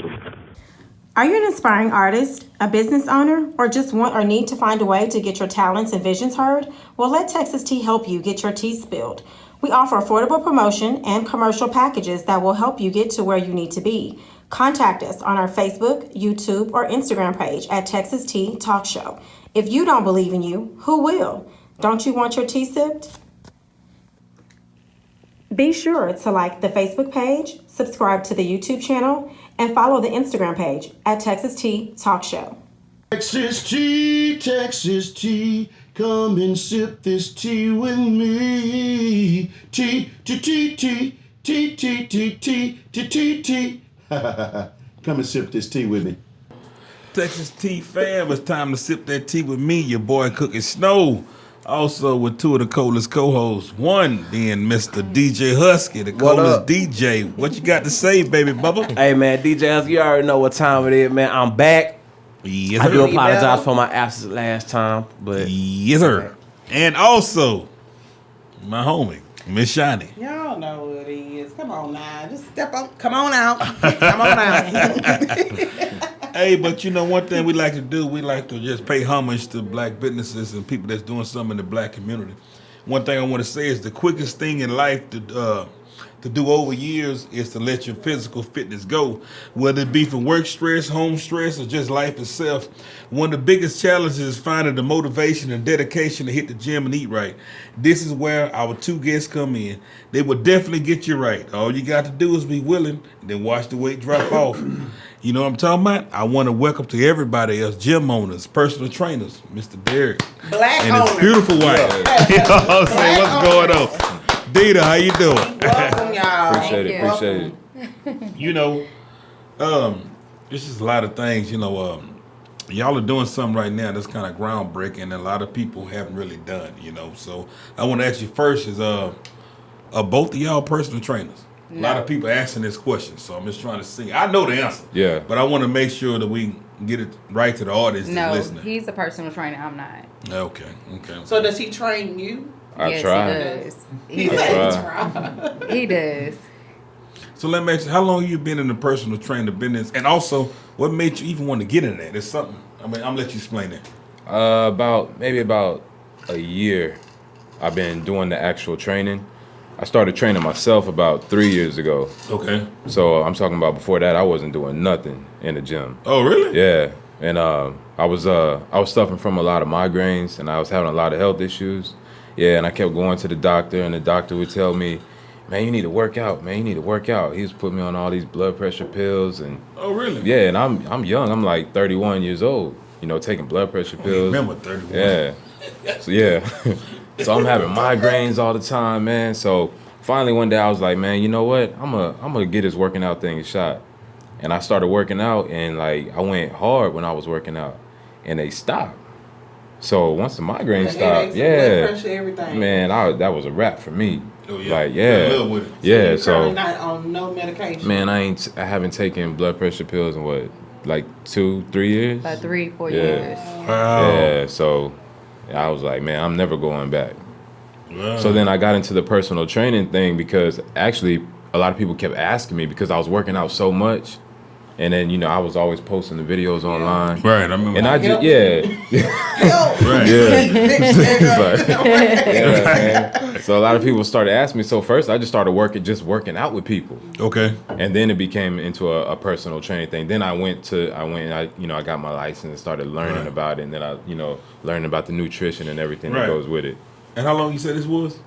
Are you an inspiring artist, a business owner, or just want or need to find a way to get your talents and visions heard? Well, let Texas Tea help you get your tea spilled. We offer affordable promotion and commercial packages that will help you get to where you need to be. Contact us on our Facebook, YouTube, or Instagram page at Texas Tea Talk Show. If you don't believe in you, who will? Don't you want your tea sipped? Be sure to like the Facebook page, subscribe to the YouTube channel, and follow the Instagram page at Texas Tea Talk Show. Texas tea, come and sip this tea with me. Tea. Come and sip this tea with me. Texas Tea fam, it's time to sip that tea with me, your boy Cooking Snow. Also with two of the coolest co-hosts. One being Mr. DJ Husky, the coolest DJ. What you got to say, baby Bubba? Hey man, DJ Husky, you already know what time it is, man. I'm back. Yes, I do sir. apologize for my absence last time, but yes, sir. And also, my homie, Miss Shiny. Y'all know what it is. Come on now. Just step on. Come on out. Come on out. Hey, but you know, one thing we like to do, we like to just pay homage to black businesses and people that's doing something in the black community. One thing I want to say is the quickest thing in life to do over years is to let your physical fitness go, whether it be from work stress, home stress, or just life itself. One of the biggest challenges is finding the motivation and dedication to hit the gym and eat right. This is where our two guests come in. They will definitely get you right. All you got to do is be willing and then watch the weight drop off. You know what I'm talking about? I want to welcome to everybody else, gym owners, personal trainers, Mr. Derek. Black and owners. his beautiful wife. You know what I'm saying? What's going on? Dita, how you doing? Welcome, y'all. appreciate it. You know, this is a lot of things, you know, y'all are doing something right now that's kind of groundbreaking and a lot of people haven't really done, you know. So I want to ask you first is, are both of y'all personal trainers? No. A lot of people asking this question, so I'm just trying to see. I know the answer. Yeah. But I want to make sure that we get it right to the audience that's No, listening. he's a personal trainer. I'm not. Okay. So does he train you? Yes, he does. He does. So let me ask you, how long you been in the personal trainer business? And also, what made you even want to get in that? It's something, I mean, I'm going to let you explain that. About a year, I've been doing the actual training. I started training myself about 3 years ago. Okay. So I'm talking about before that, I wasn't doing nothing in the gym. Oh, really? Yeah. And I was suffering from a lot of migraines, and I was having a lot of health issues. Yeah, and I kept going to the doctor, and the doctor would tell me, man, you need to work out, man, you need to work out. He was putting me on all these blood pressure pills. And oh, really? Yeah, and I'm young. I'm like 31 years old, you know, taking blood pressure pills. I remember 31. Yeah. So, yeah. So I'm having migraines all the time, man. So finally one day I was like, man, you know what? I'm gonna get this working out thing a shot. And I started working out, and like I went hard when I was working out, and they stopped. So once the migraine stopped, blood pressure, everything. Man, that was a wrap for me. Oh, yeah. Like, yeah, You're in love with it. yeah. So you're not on no medication. Man, I haven't taken blood pressure pills in what, like 2-3 years? About 3-4 Yeah. years. Wow. Yeah, so I was like, man, I'm never going back. Wow. So then I got into the personal training thing because actually a lot of people kept asking me because I was working out so much. And then, you know, I was always posting the videos online. Right, I remember. And I just, yeah. Right. Yeah. So a lot of people started asking me. So first I just started working out with people. Okay. And then it became into a personal training thing. Then I got my license and started learning about it. And then I, learning about the nutrition and everything that goes with it. And how long you said this was?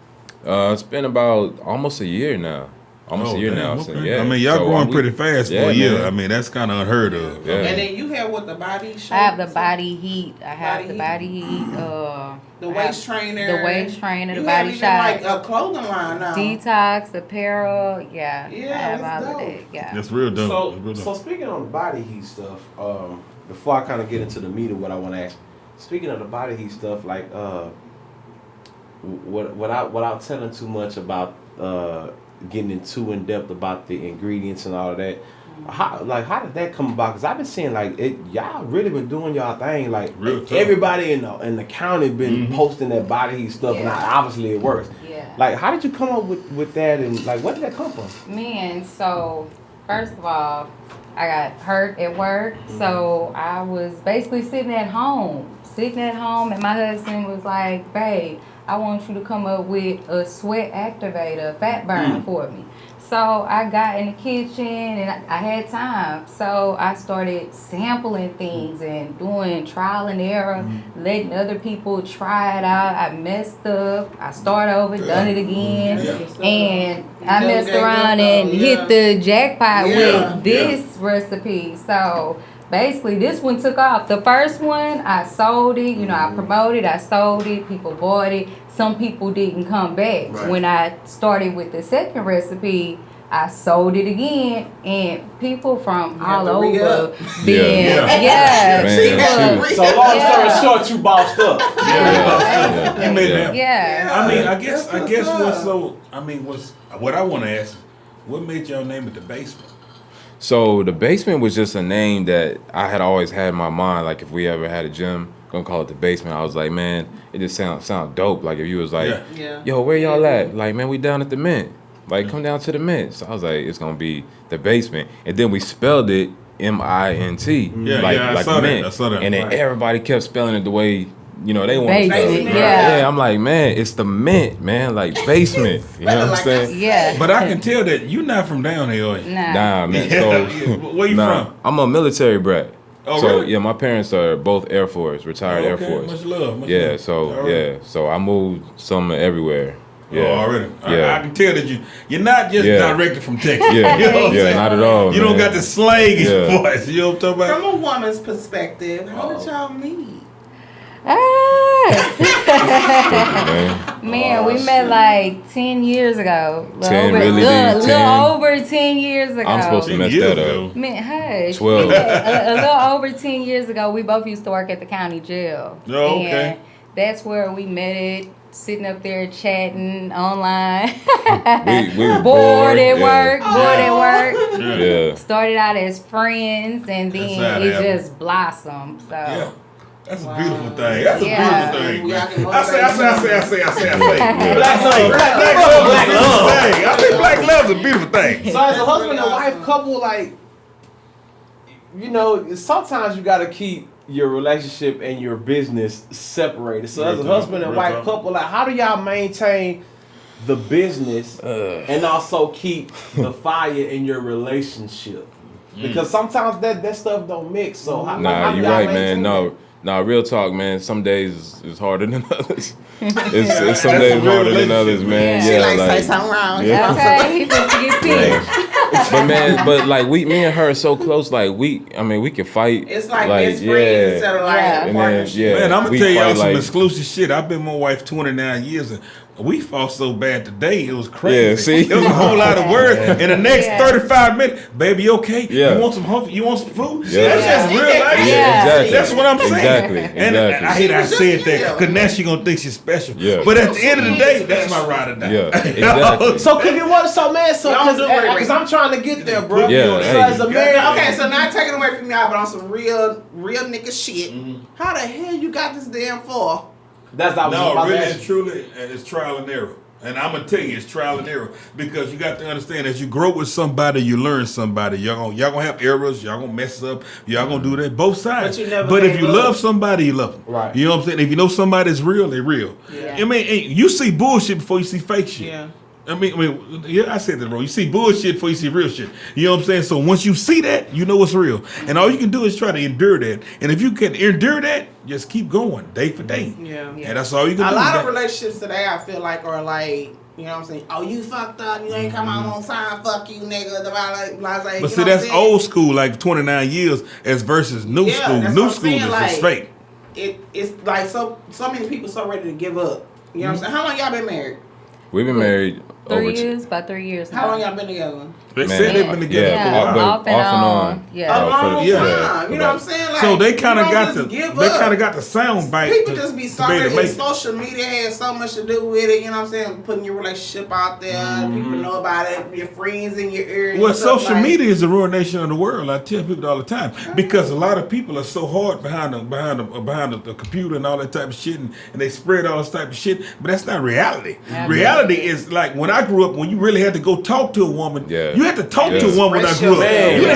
It's been about almost a year now. Almost a year now. Okay. So, yeah. I mean, y'all growing pretty fast for a year. Man. I mean, that's kind of unheard of. Yeah. And then you have what, the body shape? I have the body heat. I have the body heat. The waist trainer. The waist trainer. The you body have shot. even like a clothing line now. Detox, apparel. Yeah. Yeah, I have that's all of dope. it. Yeah. That's real dope. So, That's real dope. so speaking on the body heat stuff, before I kind of get into the meat of what I want to ask, speaking of the body heat stuff, like without telling too much about getting too in depth about the ingredients and all of that, how did that come about? Because I've been seeing y'all really been doing y'all thing. Like everybody in the county been posting that body heat stuff, and obviously it works. Yeah. Like, how did you come up with that, and like, where did that come from? Man, so first of all, I got hurt at work, so I was basically sitting at home, and my husband was like, babe, I want you to come up with a sweat activator, fat burn for me. So I got in the kitchen and I had time. So I started sampling things and doing trial and error, letting other people try it out. I messed up. I started over, done it again. And I messed around and hit the jackpot with this recipe. So basically, this one took off. The first one, I sold it. You know, I promoted, I sold it. People bought it. Some people didn't come back. Right. When I started with the second recipe, I sold it again, and people from all over being, So long story short, you bossed up. You made it happen. Yeah. I mean, I guess what I want to ask is, what made y'all name it The Basement? So the basement was just a name that I had always had in my mind. Like if we ever had a gym, gonna call it The Basement. I was like, man, it just sound dope. Like if you was like, yo, where y'all at? Like, man, we down at the Mint. Like, come down to the Mint. So I was like, it's gonna be The Basement. And then we spelled it MINT. I saw Mint. that. And then everybody kept spelling it the way, you know, they want to spell it. Yeah, I'm like, man, it's the Mint, man. Like basement. You know what I'm saying? Yeah. But I can tell that you're not from down here, are you? Nah, man. So where you from? I'm a military brat. Oh, so really? yeah, my parents are both Air Force, retired Air Force. Much love. Much yeah, love. so Alright. so I moved some everywhere. Yeah. Oh, already. Yeah. I can tell that you're not just directed from Texas. Yeah, You know what I'm saying? not at all. You don't man. got the slang in your Yeah. voice. You know what I'm talking about? From a woman's perspective, how did y'all meet? Man, we met like 10 years ago. Little over 10 years ago. I'm supposed to mess that up. Man, hush. 12. A little over 10 years ago, we both used to work at the county jail. Oh, okay. And that's where we met it, sitting up there chatting online. we were bored at yeah. work. Yeah. Started out as friends, and That's then how it it happened. just blossomed. So. Yeah. That's a beautiful thing. That's a Yeah. beautiful thing. Yeah. I say. Black love. I think black love's a beautiful thing. So as a husband and wife couple, like, you know, sometimes you gotta keep your relationship and your business separated. So as a husband and wife couple, like, how do y'all maintain the business and also keep the fire in your relationship? Because sometimes that stuff don't mix. So how do You're y'all right, maintain man. that? No, real talk, man. Some days is harder than others. It's some days harder than others, man. She Yeah, like like say something wrong. Yeah. Okay, he supposed to get pinched. But man, like me and her are so close. Like we can fight. It's like best friends instead of like Yeah. a And then, partnership. yeah, Man, I'm gonna we tell y'all fight, some like- exclusive shit. I've been with my wife 29 years and we fought so bad today, it was crazy. Yeah, see? It was a whole lot of words. In the next Yeah. 35 minutes, baby, you okay? Yeah. You want some food? You want some food? Yeah. That's just real life. Yeah, exactly. That's what I'm saying. Exactly, And exactly. I hate I said that because now she gonna think she's special. Yeah. But at the end of the day, that's my ride or die. Yeah, exactly. So could you want so man? So Y'all do it, because I'm trying to get there, bro. Yeah, So hey. as a man, Okay, so not taking away from y'all, but on some real nigga shit. How the hell you got this damn for? that's how No, about really that. and truly, it's trial and error. And I'm gonna tell you, it's trial and error because you got to understand as you grow with somebody, you learn somebody. Y'all gonna have errors. Y'all gonna mess up. Y'all gonna do that. Both sides. But you never But if made you love. love somebody, you love them. Right. You know what I'm saying? If you know somebody's real, they're real. Yeah. I mean, you see bullshit before you see fake shit. Yeah. I mean, yeah, I said that wrong. You see bullshit before you see real shit. You know what I'm saying? So once you see that, you know it's real. And all you can do is try to endure that. And if you can endure that, just keep going day for day. Yeah. And that's all you can A do. lot of That- relationships today, I feel like, are like, you know what I'm saying? Oh, you fucked up. You ain't come out on time. Fuck you, nigga. But see, that's old school, like 29 years, as versus new school. that's New what I'm school saying, is like, just fake. It's like so many people so ready to give up. You know what I'm saying? How long y'all been married? We've been married over 3 years, about 3 years now. How long y'all been together? They Man. said they've been together Yeah, for a while. but off and on. Yeah. A long for- time. yeah. You know what I'm saying? Like, So they kind of you got don't the just give they up. kind of got the sound bite. People to- just be to sorry, able to and make it. social media has so much to do with it. You know what I'm saying? Putting your relationship out there, people know about it. Your friends in your ear. and Well, stuff social like- media is the ruination of the world. I tell people all the time because a lot of people are so hard behind the computer and all that type of shit, and they spread all this type of shit. But that's not reality. Yeah. Reality is like when I grew up, when you really had to go talk to a woman, you had to talk to a woman when I grew up. Man, you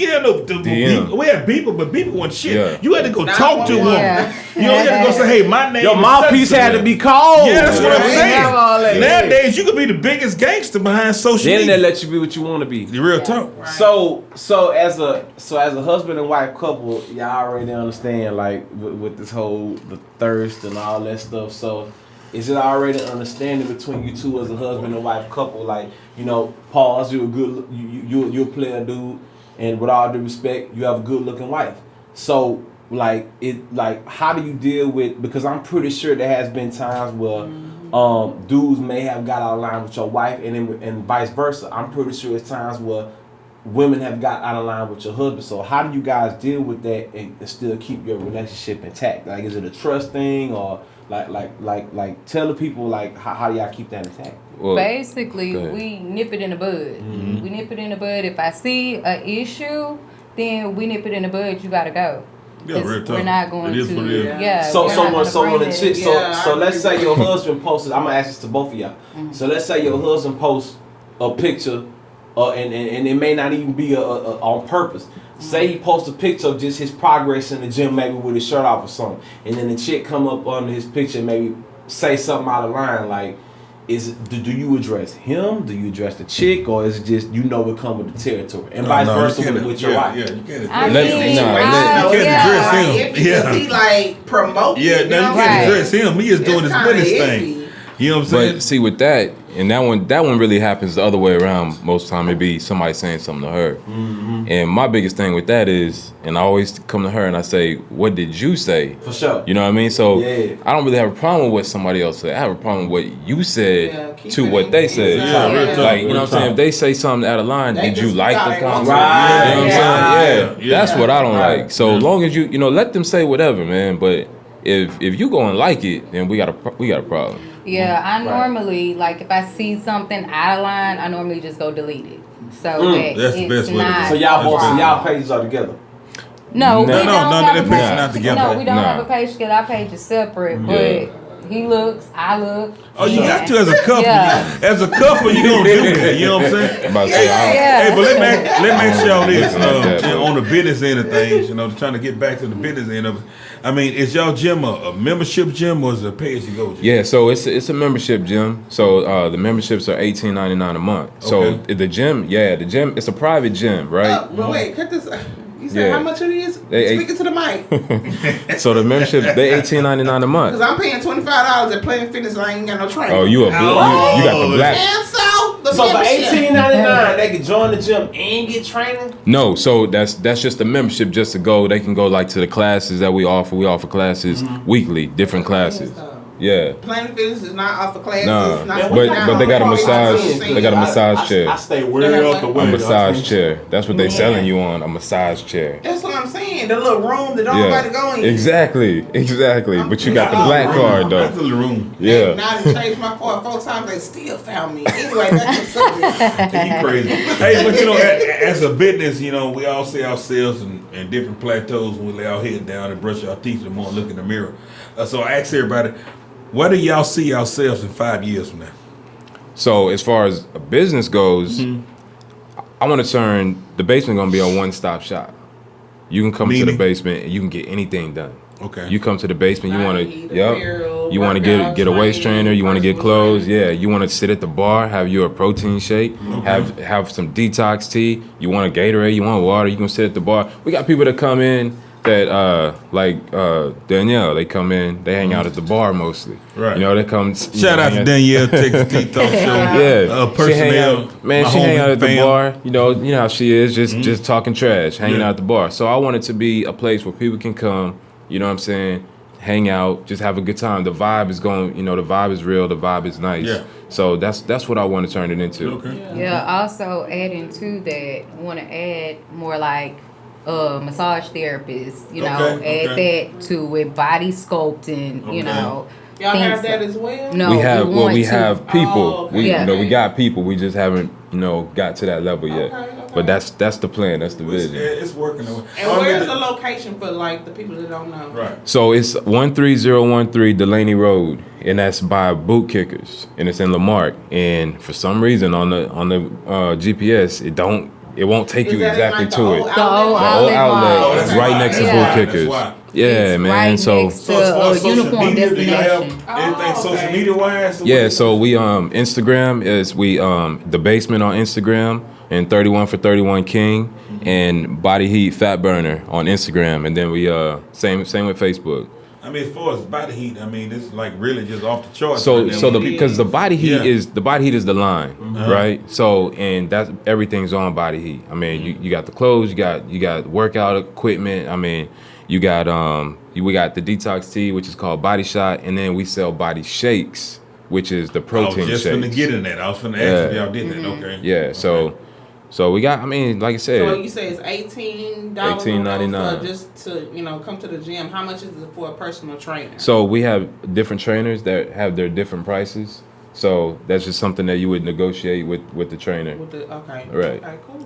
didn't have we had people, but people wasn't shit. You had to go talk to a woman. You know, you had to go say, hey, my name Your is mouthpiece such and had to such. be called. Yeah, that's what I'm saying. That. Nowadays, you could be the biggest gangster behind social Then media. they let you be what you want to be. The real talk. So as a husband and wife couple, y'all already understand like with this whole the thirst and all that stuff. So is it already an understanding between you two as a husband and wife couple? Like, you know, pause, you're a good you're a player dude, and with all due respect, you have a good looking wife. So like how do you deal with, because I'm pretty sure there has been times where dudes may have got out of line with your wife and vice versa. I'm pretty sure it's times where women have got out of line with your husband. So how do you guys deal with that and still keep your relationship intact? Like, is it a trust thing, or like tell the people like how do y'all keep that intact? Well, basically, we nip it in the bud. We nip it in the bud. If I see an issue, then we nip it in the bud. You gotta go. Yeah, real talk. We're not going to. Yeah. So let's say your husband posted. I'm gonna ask this to both of y'all. So let's say your husband posts a picture, and it may not even be on purpose. Say he posts a picture of just his progress in the gym, maybe with his shirt off or something, and then the chick come up under his picture and maybe say something out of line like, do you address him? Do you address the chick, or is it just it come with the territory, and vice versa with your wife? Yeah, you can't address him. If he like promote, you can't address him. He is doing his business thing. You know what I'm saying? But see, with that, and that one really happens the other way around. Most of the time, it be somebody saying something to her. And my biggest thing with that is, and I always come to her and I say, "What did you say?" For sure. You know what I mean? So I don't really have a problem with what somebody else said. I have a problem with what you said to what they said. Like, you know what I'm saying? If they say something out of line, did you like the comment? Right. You know what I'm saying? Yeah. That's what I don't like. So long as you let them say whatever, man. But if you go and like it, then we got a problem. Yeah, I normally, like, if I see something out of line, I normally just go delete it. So that's the best way. So y'all pages are together. No, we don't have a page. Not together. No, we don't have a page together. Our page is separate, but he looks, I look. Oh, you got to as a couple. As a couple, you gonna do that. You know what I'm saying? Hey, but let me ask y'all this. On the business end of things, trying to get back to the business end of it. I mean, is y'all gym a membership gym, or is it a pay-as-you-go gym? Yeah, so it's a membership gym. So the memberships are $18.99 a month. So the gym, it's a private gym, right? But wait, cut this. You said how much it is? Speaking to the mic. So the membership, they $18.99 a month. Because I'm paying $25 at Planet Fitness and I ain't got no training. Oh, you got the black. And so for $18.99, they can join the gym and get training? No, so that's just a membership just to go. They can go like to the classes that we offer. We offer classes weekly, different classes. Yeah. Planet Fitness is not offer classes. No, but they got a massage. They got a massage chair. I stay way up the way. A massage chair. That's what they selling you on. A massage chair. That's what I'm saying. The little room that nobody go in. Exactly. But you got the black card though. That's the room. Yeah. Now they changed my card 4 times. They still found me. Anyway, that's the subject. You crazy. Hey, but as a business, we all see ourselves in different plateaus when we lay our head down and brush our teeth and more look in the mirror. So I ask everybody, where do y'all see yourselves in 5 years from now? So as far as a business goes, I want to turn the basement going to be a one-stop shop. You can come to the basement and you can get anything done. Okay. You come to the basement, you want to, you want to get a waist trainer, you want to get clothes, you want to sit at the bar, have your protein shake, have some detox tea, you want a Gatorade, you want water, you can sit at the bar. We got people that come in that like Danielle, they come in, they hang out at the bar mostly. Right. They come. Shout out to Danielle, Texas Tea Talk Show. Personnel. She hang out at the bar. You know how she is, just talking trash, hanging out at the bar. So I want it to be a place where people can come. You know what I'm saying? Hang out, just have a good time. The vibe is going. The vibe is real. The vibe is nice. Yeah. So that's what I want to turn it into. Okay. Yeah. Also adding to that, I want to add more like massage therapist, add that to it, body sculpting, Y'all have that as well? No, we have people. We got people. We just haven't, got to that level yet. But that's the plan. That's the vision. It's working. And where's the location for like the people that don't know? Right. So it's 13013 Delaney Road, and that's by Boot Kickers, and it's in Lamarck. And for some reason on the GPS, it won't take you exactly to it. The old outlet is right next to Boot Kickers. Yeah, It's man. right so next to uniform destination. Anything social media wise? yeah, so we Instagram is the basement on Instagram and 31 for 31 King and Body Heat Fat Burner on Instagram, and then we same with Facebook. I mean, as far as body heat, I mean, it's like really just off the charts. So right so because the body heat is the line, Uh-huh. right? So and that's everything's on Body Heat. I mean, you got the clothes, you got workout equipment. I mean, you got we got the detox tea, which is called Body Shot, and then we sell Body Shakes, which is the protein I was just shakes. finna get in that. I was finna ask if y'all did that. Okay. Yeah. So we got. I mean, like I said. So you say it's $18. $18.99. Just to come to the gym. How much is it for a personal trainer? So we have different trainers that have their different prices. So that's just something that you would negotiate with the trainer. Okay. Right. Okay, cool.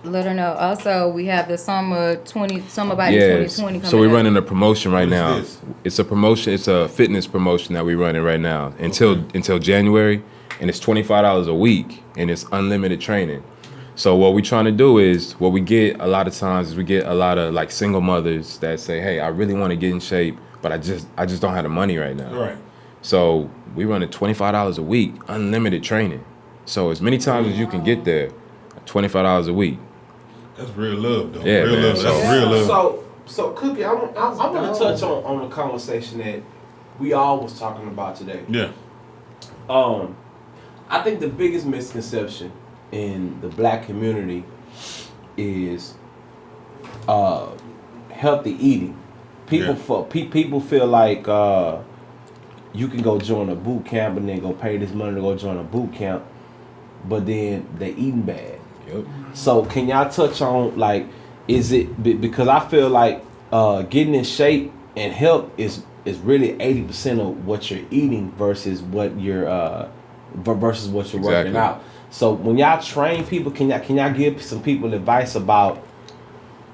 Let her know. Also, we have the summer Body 2020 coming so we're up. running a promotion right What is now. this? It's a promotion. It's a fitness promotion that we're running right now until January, and it's $25 a week, and it's unlimited training. So what we're trying to do is, what we get a lot of times is we get a lot of like single mothers that say, hey, I really want to get in shape, but I just don't have the money right now. Right. So we run at $25 a week, unlimited training. So as many times as you can get there, $25 a week. That's real love, though. Yeah, real man. love. That's real love. So Cookie, I want to touch on the conversation that we all was talking about today. Yeah. I think the biggest misconception in the black community is healthy eating. People feel like you can go join a boot camp and then go pay this money to go join a boot camp, but then they eating bad. Yep. So can y'all touch on like, is it because I feel like getting in shape and health is really 80% of what you're eating versus what you're working out. So when y'all train people, can y'all give some people advice about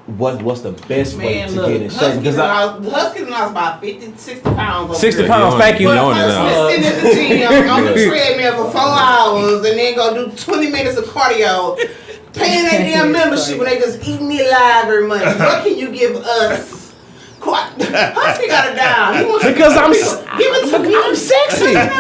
what's the best way to get in shape? Because Husky lost about 50, 60 pounds. 60 pounds, thank you. But Husky sitting at the gym on the treadmill for 4 hours and then go do 20 minutes of cardio, paying that damn membership when they just eating me alive every month. What can you give us? Husky got it down. Because I'm He sexy. out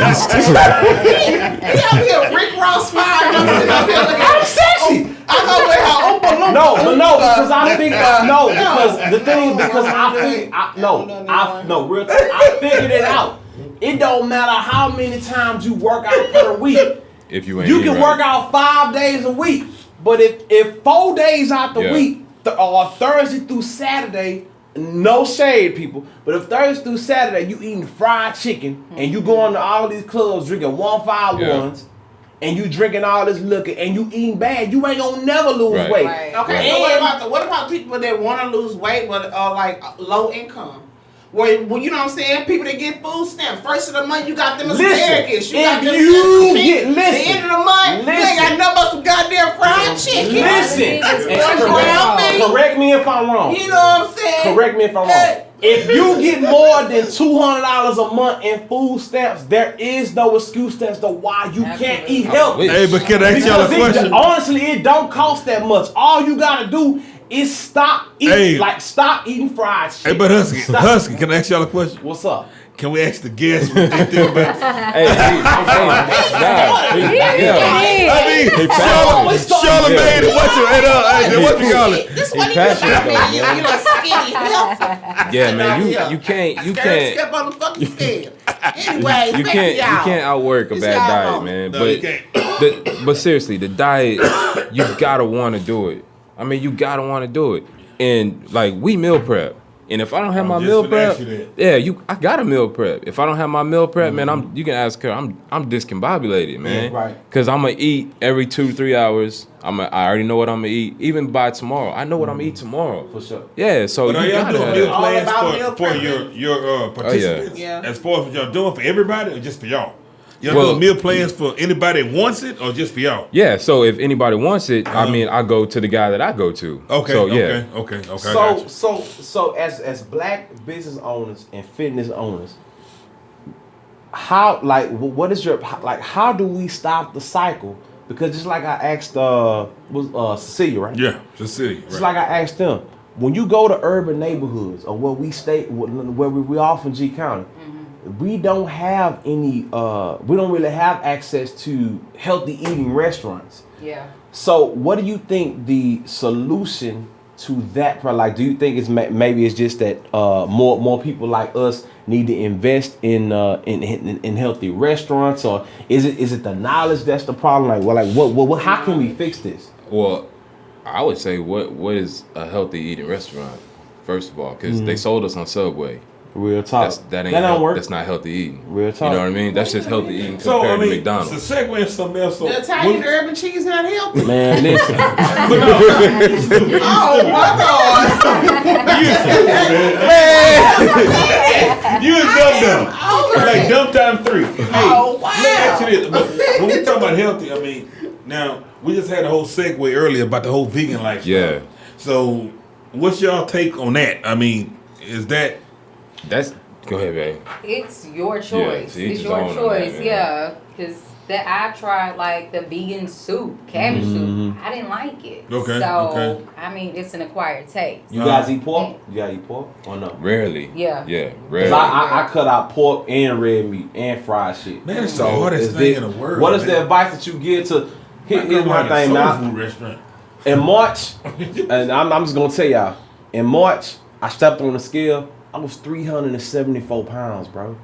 here Rick Ross fired. I'm sexy. I go with her Oompa Loompa. No, because I think because the thing is because I figured it out. It don't matter how many times you work out per week. If you ain't You eating can right. work out 5 days a week, but if 4 days out the week, or Thursday through Saturday, no shade, people, but if Thursday through Saturday you eating fried chicken and you going to all these clubs drinking 151s and you drinking all this liquor and you eating bad, you ain't gonna never lose weight. Right. Okay, so what about people that want to lose weight but are like low income? Where you know what I'm saying? People that get food stamps. First of the month, you got them asparagus. You got them the end of the month, you ain't got nothing but some goddamn fried chicken. Correct me if I'm wrong. You know what I'm saying? Correct me if I'm wrong. If you get more than $200 a month in food stamps, there is no excuse as to why you can't eat healthy. Hey, but can I ask y'all a question? Honestly, it don't cost that much. All you gotta do is stop eating, stop eating fried shit. Hey, but Husky, can I ask y'all a question? What's up? Can we ask the guests what they think about Charlamagne, what you call it? This what you a skinny healthy. Yeah, man, you can't Step on the fucking scale. Anyway, you can't outwork a bad diet, man. But seriously, the diet, you gotta want to do it. I mean, you gotta want to do it. And like, we meal prep. And if I don't have my meal prep, I got a meal prep. If I don't have my meal prep, man, you can ask her. I'm discombobulated, man. Yeah, right. Cause I'm gonna eat every 2 to 3 hours. I already know what I'm gonna eat. Even by tomorrow, I know what I'm gonna eat tomorrow. For sure. Yeah. So but are you y'all gotta doing have meal that. plans for your participants? Yeah. As far as what y'all doing for everybody or just for y'all? Y'all do meal plans for anybody that wants it or just for y'all? Yeah, so if anybody wants it, I mean, I go to the guy that I go to. Okay, so, yeah. okay. So as black business owners and fitness owners, how what is your how do we stop the cycle? Because just like I asked Cecilia, right? Yeah, Cecilia. Just like I asked them, when you go to urban neighborhoods or where we stay, where we off in G County, we don't have any. We don't really have access to healthy eating restaurants. Yeah. So, what do you think the solution to that? Like, do you think it's maybe it's just that more people like us need to invest in healthy restaurants, or is it the knowledge that's the problem? What how can we fix this? Well, I would say what is a healthy eating restaurant? First of all, because they sold us on Subway. Real talk. That don't work. That's not healthy eating. Real talk. You know what I mean? That's just healthy eating compared to McDonald's. It's a segue and something else. The Italian urban cheese not healthy. Man, listen. Oh my God. You is dumb. Like dumb time 3. Hey, Oh, wow. let me ask you this. But when we talk about healthy, I mean, now we just had a whole segue earlier about the whole vegan lifestyle. Yeah. So, what's y'all take on that? I mean, is that? Go ahead, babe. It's your choice. Yeah, it's your choice. Yeah, because that I tried like the vegan soup, cabbage soup. I didn't like it. Okay. So I mean, it's an acquired taste. You guys eat pork? You guys eat pork or no? Rarely. Yeah. Yeah, Cause rarely. I cut out pork and red meat and fried shit. Man, it's the hardest thing in the world. What is man. the advice that you give to? Here's my thing soul now. food restaurant. In March, and I'm just gonna tell y'all. In March, I stepped on the scale. I was 374 pounds, bro.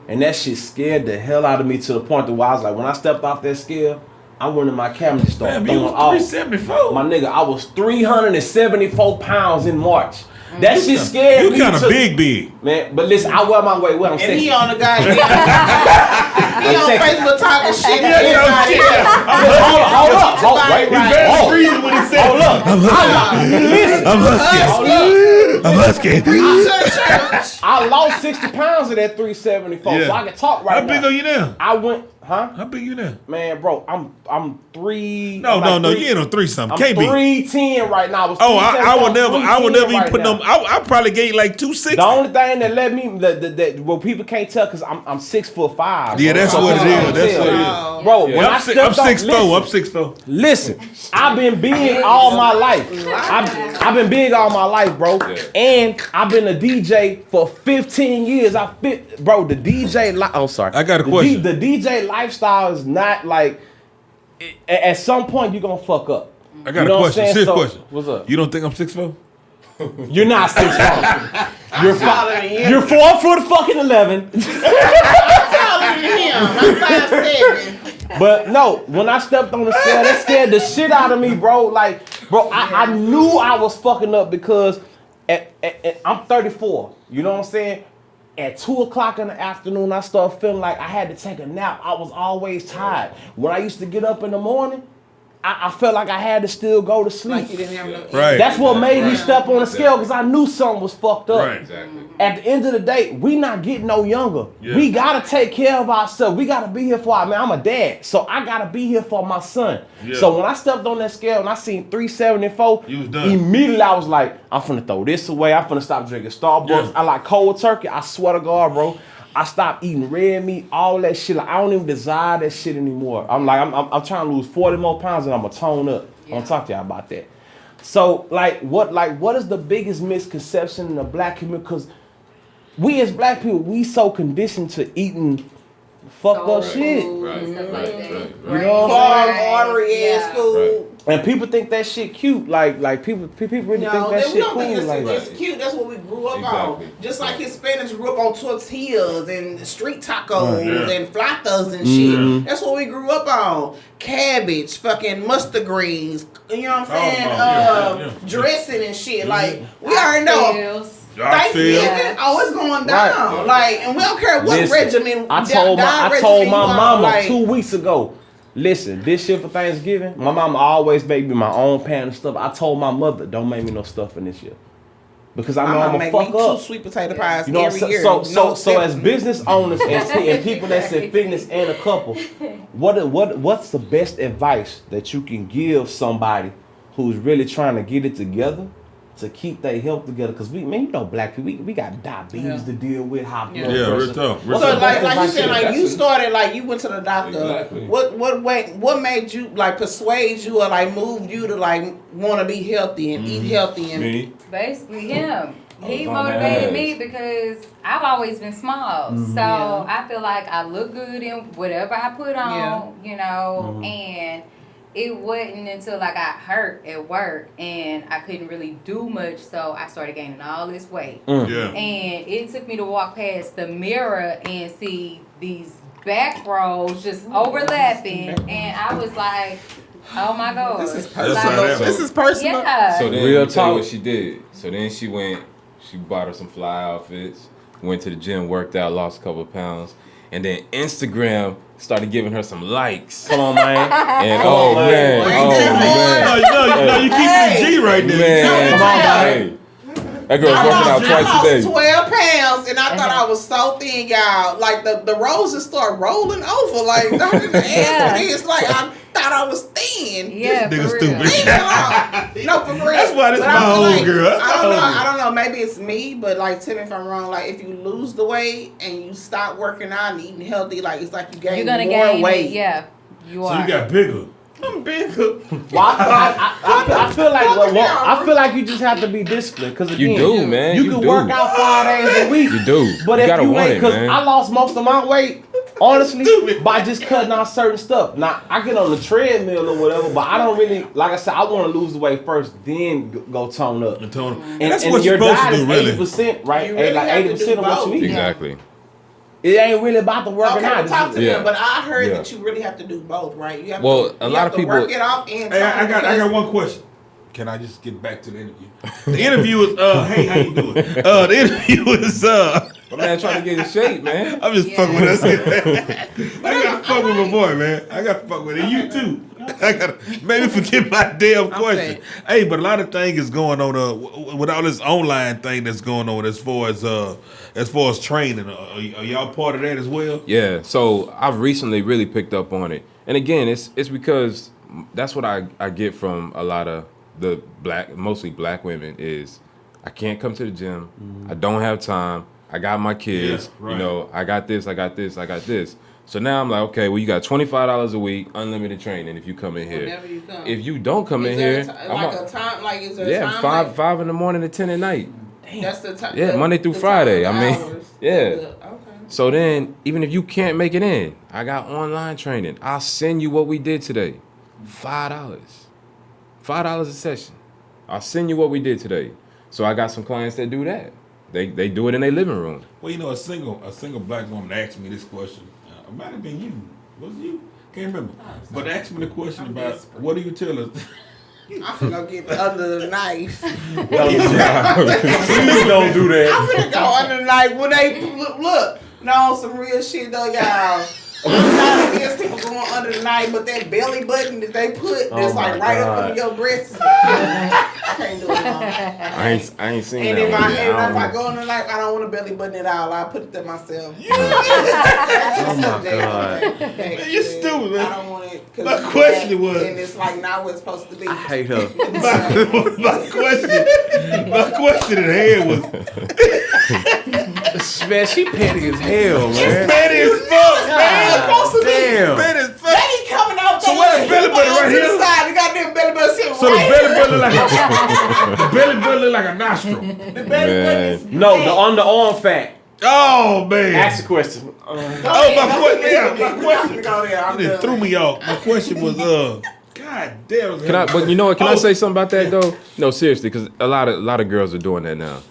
And that shit scared the hell out of me to the point that where I was like, when I stepped off that scale, I went in my camera and just started Man, you throwing was off. 374. My nigga, I was 374 pounds in March. That shit scared me. You kind of big. Man, but listen, I wear my weight well. I'm And sexy. he on the goddamn. He on sexy. Facebook talking shit. Hold up. Wait, hold up. I'm husky. I lost 60 pounds of that 374, so I can talk right now. How big are you now? I went, huh? How big you now? Man, bro, I'm 3. No, you ain't on 3 something. I'm Can't be. 310 right now. I would never right be putting now. them. I probably gained like 260. The only thing that let me that well people can't tell because I'm 6'5". Yeah, that's what it is. That's what it is. Bro, Yeah, when I'm I si- stepped I'm on- 6'4". I'm 6'4". Listen, I've been big all my life. I've been big all my life, bro. And I've been a DJ for 15 years. Bro, the DJ. Sorry. I got a question. The DJ lifestyle is not like. At some point, you're gonna fuck up. I got You know a what I'm question. saying? Serious So, question. what's up? You don't think I'm 6'4"? You're not 6'4". You're taller than him. You're 4'11". I'm taller than him. I'm 5'7". But no, when I stepped on the scale, that scared the shit out of me, bro. Like, bro, I knew I was fucking up because I'm 34. You know what I'm saying? At 2 o'clock in the afternoon, I started feeling like I had to take a nap. I was always tired. When I used to get up in the morning, I felt like I had to still go to sleep. Like you didn't have no. Right. That's what made me step on the scale because I knew something was fucked up. Right. Exactly. At the end of the day, we not getting no younger. Yeah. We gotta take care of ourselves. We gotta be here for our man. I'm a dad, so I gotta be here for my son. Yeah. So when I stepped on that scale and I seen 374, You was done. immediately I was like, I'm finna throw this away. I'm finna stop drinking Starbucks. Yeah. I like cold turkey. I swear to God, bro. I stopped eating red meat, all that shit. Like, I don't even desire that shit anymore. I'm I'm trying to lose 40 more pounds and I'm gonna tone up. I'm gonna talk to y'all about that. So what is the biggest misconception in the black community? Because we as black people, we so conditioned to eating fucked up shit. Right. You know what I'm Hard, saying? artery ass food. And people think that shit cute. Like people really think that we shit don't think cool. Like it's cute. That's what we grew up on. Just like Hispanics grew up on tortillas and street tacos and flautas and shit. That's what we grew up on. Cabbage, fucking mustard greens. You know what I'm saying? Dressing and shit. Like we already know. Thanksgiving, it's going down. Right. Like, and we don't care what Listen, regimen. I told my mama like, 2 weeks ago. Listen, this shit for Thanksgiving, my mama always made me my own pan and stuff. I told my mother, don't make me no stuffing this year. because I know I'm gonna fuck up. 2 sweet potato pies You know, every year. so as business owners and people that's in fitness and a couple, what's the best advice that you can give somebody who's really trying to get it together to keep their health together? Because black people, we got diabetes to deal with, high blood pressure. Real tough. So like you said, like you started, like you went to the doctor. Exactly. What made you like persuade you or like move you to like want to be healthy and eat healthy and Me? Basically him. He on my motivated ass. me because I've always been small. So I feel like I look good in whatever I put on, you know, and it wasn't until I got hurt at work and I couldn't really do much, so I started gaining all this weight. And it took me to walk past the mirror and see these back rolls just overlapping, and I was like, oh my God. This is personal. This is personal. Yeah. So then Real I'll tell you talk. what she did. So then she bought her some fly outfits, went to the gym, worked out, lost a couple of pounds, and then Instagram started giving her some likes. Come on, man. And Come on, man. No, you keep it G right there. Man, Come on, hey. That girl's working out twice a I day. lost 12 pounds and I thought I was so thin, y'all. Like the rolls just start rolling over. Like I didn't ask for this. Like I thought I was thin. Yeah, Nigga for real. stupid. No, for real. That's why this But my I feel old girl. I don't know. Maybe it's me, but like tell me if I'm wrong. Like if you lose the weight and you stop working out and eating healthy, like it's like you gain You're gonna more gain weight. it. Yeah, you So are. you got bigger. I'm bigger. Well, I feel like you just have to be disciplined because You do, man. You You can do. work out 5 days a week. You do. But You if gotta you want ain't, it, because man. I lost most of my weight, honestly, by just cutting out certain stuff. Now I get on the treadmill or whatever, but I don't really, like I said, I want to lose the weight first, then go tone up. And And that's and what your you're supposed to diet do, is really. 80%, right? You really Like have to 80% do of what you both. eat. Exactly. It ain't really about the working Okay, out. talk to Yeah. them, but I heard Yeah. that you really have to do both, right? You have Well, to, a you lot have of to people- work it off and Hey, I got because- one question. Can I just get back to the interview? The interview is hey, how you doing? The interview is My man trying to get in shape, man. I'm just fucking with us. I gotta fuck with my boy, man. I gotta fuck with it. You too. I gotta maybe forget my damn question. Hey, but a lot of things is going on with all this online thing that's going on as far as training. Are y'all part of that as well? Yeah, so I've recently really picked up on it. And again, it's because that's what I get from a lot of the mostly black women is I can't come to the gym. I don't have time. I got my kids. Yeah, right. You know, I got this. So now I'm like, okay, well, you got $25 a week, unlimited training if you come in here. Whenever you come. If you don't come in here, Is there a time? Like is there a yeah, time? 5 in the morning to 10 at night. That's the time. Yeah, Monday through Friday. I mean, yeah. Okay. So then, even if you can't make it in, I got online training. I'll send you what we did today. $5. $5 a session. I'll send you what we did today. So I got some clients that do that. They do it in their living room. Well, you know, a single black woman asked me this question. It might have been you. Was it you? Can't remember. But asked me the question about what do you tell us? I'm finna get under the knife. Please don't do that. I'm finna go under the knife when they look. No, some real shit though, y'all. I'm not against people going under the knife, but that belly button that they put that's like right up under your breast. I can't do it. I ain't seen And that if one. if I go under the knife, I don't want a belly button at all. I put it to myself. Oh my God. Man, You stupid, man. I don't want it. My question was- and it's like not what it's supposed to be. I hate her. My question in head was, Man, she petty as hell, man. petty as fuck, man. Damn. Petty as fuck. Daddy coming out So where the belly button right here? To the side, you got them belly button sitting So the right belly here. button look like a nostril. The belly button is No, the underarm fat. Oh man. Ask the question. My question. You It threw me off. My question was God damn. Can I? But you know what? Can I say something about that though? No, seriously, because a lot of girls are doing that now.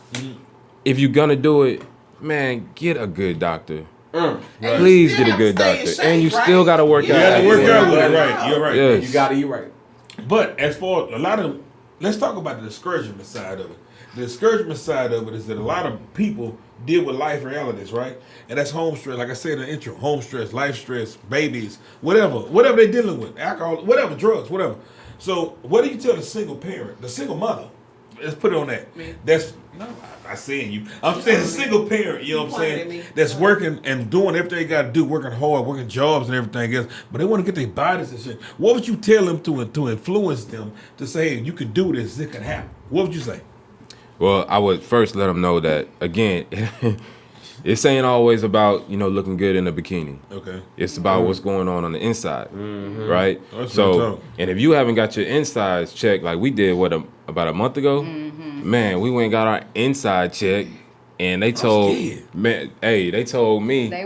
If you're gonna do it, man, get a good doctor. Please get a good doctor, and you still gotta work out. You gotta work after out with it, that. right? You're right. Yes. You gotta eat right. But as for a lot of, let's talk about the discouragement side of it. The discouragement side of it is that a lot of people deal with life realities, right? And that's home stress. Like I said in the intro, home stress, life stress, babies, whatever they're dealing with, alcohol, whatever, drugs, whatever. So what do you tell the single parent, the single mother? Let's put it on that. That's No, I saying you. I'm saying a single parent, you know what I'm saying, that's working and doing everything they got to do, working hard, working jobs and everything else, but they want to get their bodies and shit. What would you tell them to influence them to say, hey, you can do this, it can happen? What would you say? Well, I would first let them know that, again, it's ain't always about, looking good in a bikini. Okay. It's about what's going on the inside, right? That's So, and if you haven't got your insides checked, like we did, about a month ago, man, we went and got our inside checked, and they told me. They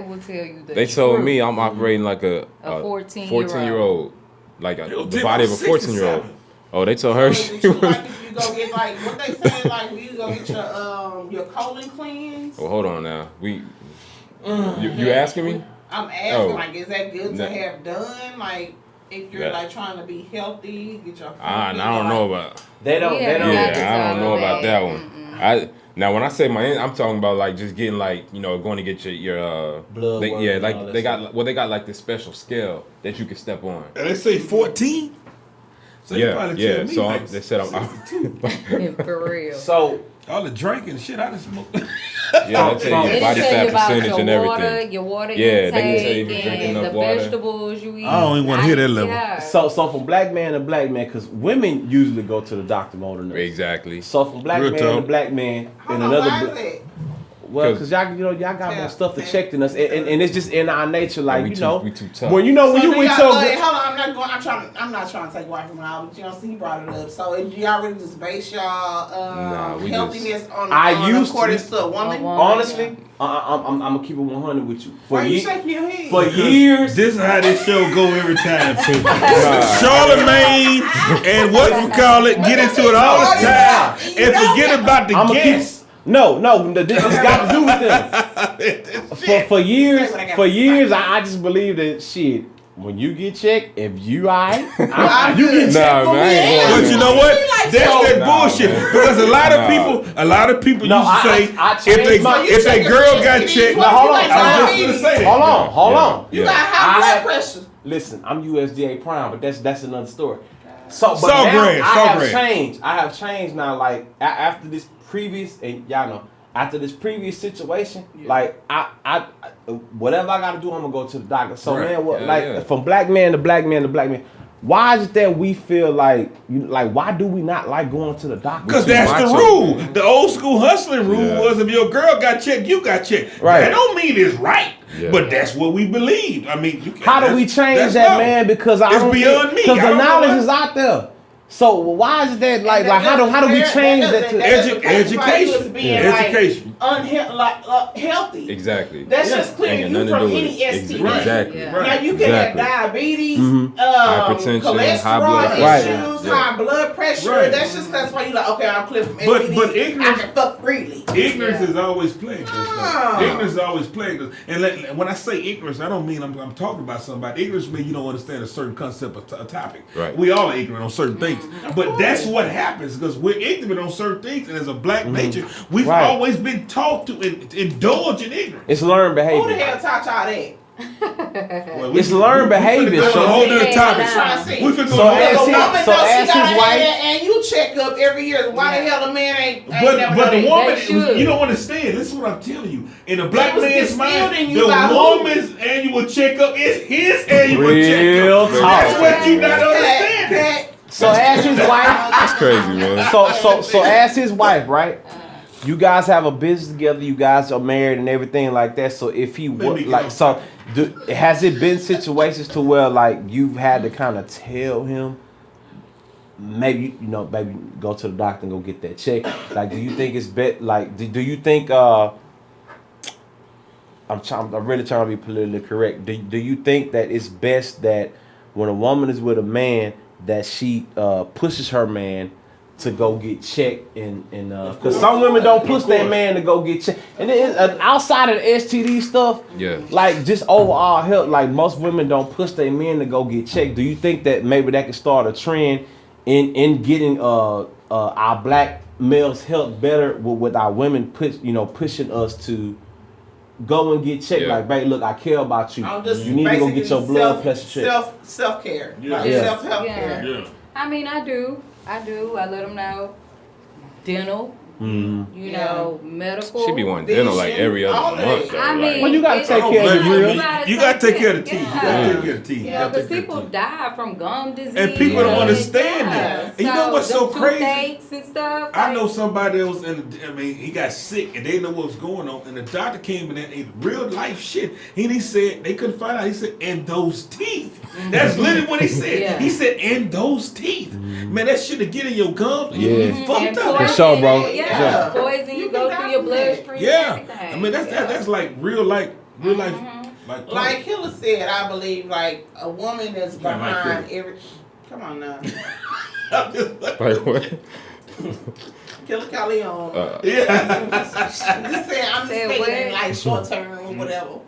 will tell you They told me I'm operating like a 14-year-old. like the body of a 14-year-old. Oh, they told her she was. You go get like what they say, like you go get your colon cleansed. Well, hold on now. You asking me? I'm asking, like, is that good to have done? Like, if you're like trying to be healthy, get your. I don't know about. They don't. I don't know about that one. Now when I say I'm talking about like just getting like going to get your blood. They got like this special scale that you can step on. And they say 14. So yeah. So they said I'm for real. So all the drinking shit I done smoked. Yeah, they tell you your body fat percentage and everything. Your water they intake, can tell you if you're drinking and enough the water. vegetables you eat. I don't even want to hear that level. Yeah. So from black man to black man, because women usually go to the doctor more than us. Exactly. So from black man to black man and another. Well, because y'all got more stuff to check than us, and it's just in our nature, like we too tough. when you so with so. Hold on, I'm not trying to take away from y'all, but you brought it up. So do y'all really just base y'all healthiness on accordance to a woman? Honestly, I'm gonna keep it 100 with you. Why are you shaking your head? For years, this is how this show go every time. Charlamagne and what you call it, get into it all the time and forget about the guests. No, this got to do with them. For years, I just believe that shit. When you get checked, if you you get checked for me. But you know what? That's that bullshit. Because a lot of people used to say if they girl got checked. Now hold on. I was just gonna say that. Hold on. You got high blood pressure. Listen, I'm USDA Prime, but that's another story. So, but I have changed now. Like after this previous, and y'all know, after this previous situation, like I whatever I gotta do, I'm gonna go to the doctor. So man, from black man to black man to black man. Why is it that we feel like why do we not like going to the doctor? Because that's the rule. The old school hustling rule was if your girl got checked, you got checked. Right. That don't mean it's right. Yeah. But that's what we believe. I mean, how do we change that, man? Because it's beyond me. Because the knowledge is out there. So why is that like how do we change that to education? Education. Unhealthy. Exactly. That's just clearing you from any STD. Exactly. Now you can have diabetes, hypertension, cholesterol high blood issues, high blood pressure. That's just that's why you like, okay, I'm clear from STD. But ignorance, I can fuck freely. Ignorance is always plagued us. Ignorance is always plagued us. And when I say ignorance, I don't mean I'm talking about somebody. Ignorance means you don't understand a certain concept of a topic. Right. We all are ignorant on certain things. But that's what happens because we're ignorant on certain things, and as a black nature, we've always been taught to indulge in ignorance. It's learned behavior. Who the hell taught y'all that? It's learned behavior. So whole other topic. So ask his wife. And you check up every year. Why the hell the man ain't? But the woman, you don't understand. This is what I'm telling you. In a black man's mind, the woman's annual checkup is his annual checkup. That's what you not understanding. So ask his wife. That's crazy, man. So ask his wife, right? You guys have a business together. You guys are married and everything like that. So if he has it been situations to where like you've had to kind of tell him, maybe baby, go to the doctor and go get that check. Like, do you think it's like? Do you think? I'm really trying to be politically correct. Do you think that it's best that when a woman is with a man, that she pushes her man to go get checked and because some women don't push their man to go get checked, and outside of the STD stuff, like just overall health, like most women don't push their men to go get checked. Do you think that maybe that could start a trend in getting our black males' health better with our women pushing us to go and get checked? Like, babe, look, I care about you. You need to go get your blood pressure checked. Self care. Self-help care. I mean, I do. I let them know. Dental, You know, medical. She be wanting dental like every other month. Though, I mean, Well, you gotta take care of your real. You gotta take care of the teeth. You Yeah. gotta take care of the teeth. You know, because people die from gum disease. And people don't understand Yeah. it. And you know what's so crazy? Toothaches and stuff. I know somebody that was he got sick and they didn't know what was going on. And the doctor came in and real life shit. And he said, they couldn't find out. He said, and those teeth. That's literally what he said. Yeah. He said, and those teeth. Man, that shit to get in your gums. You Yeah. be fucked And up. For sure, bro. Yeah. Poison, you go through your bloodstream. Yeah. And everything. I mean, that's like real life. Like Killa said, I believe like a woman that's Yeah, like behind that. every. Come on now. Like what? Killa Kyleon. Yeah. Just saying, I'm just Say thinking what? like short term or whatever.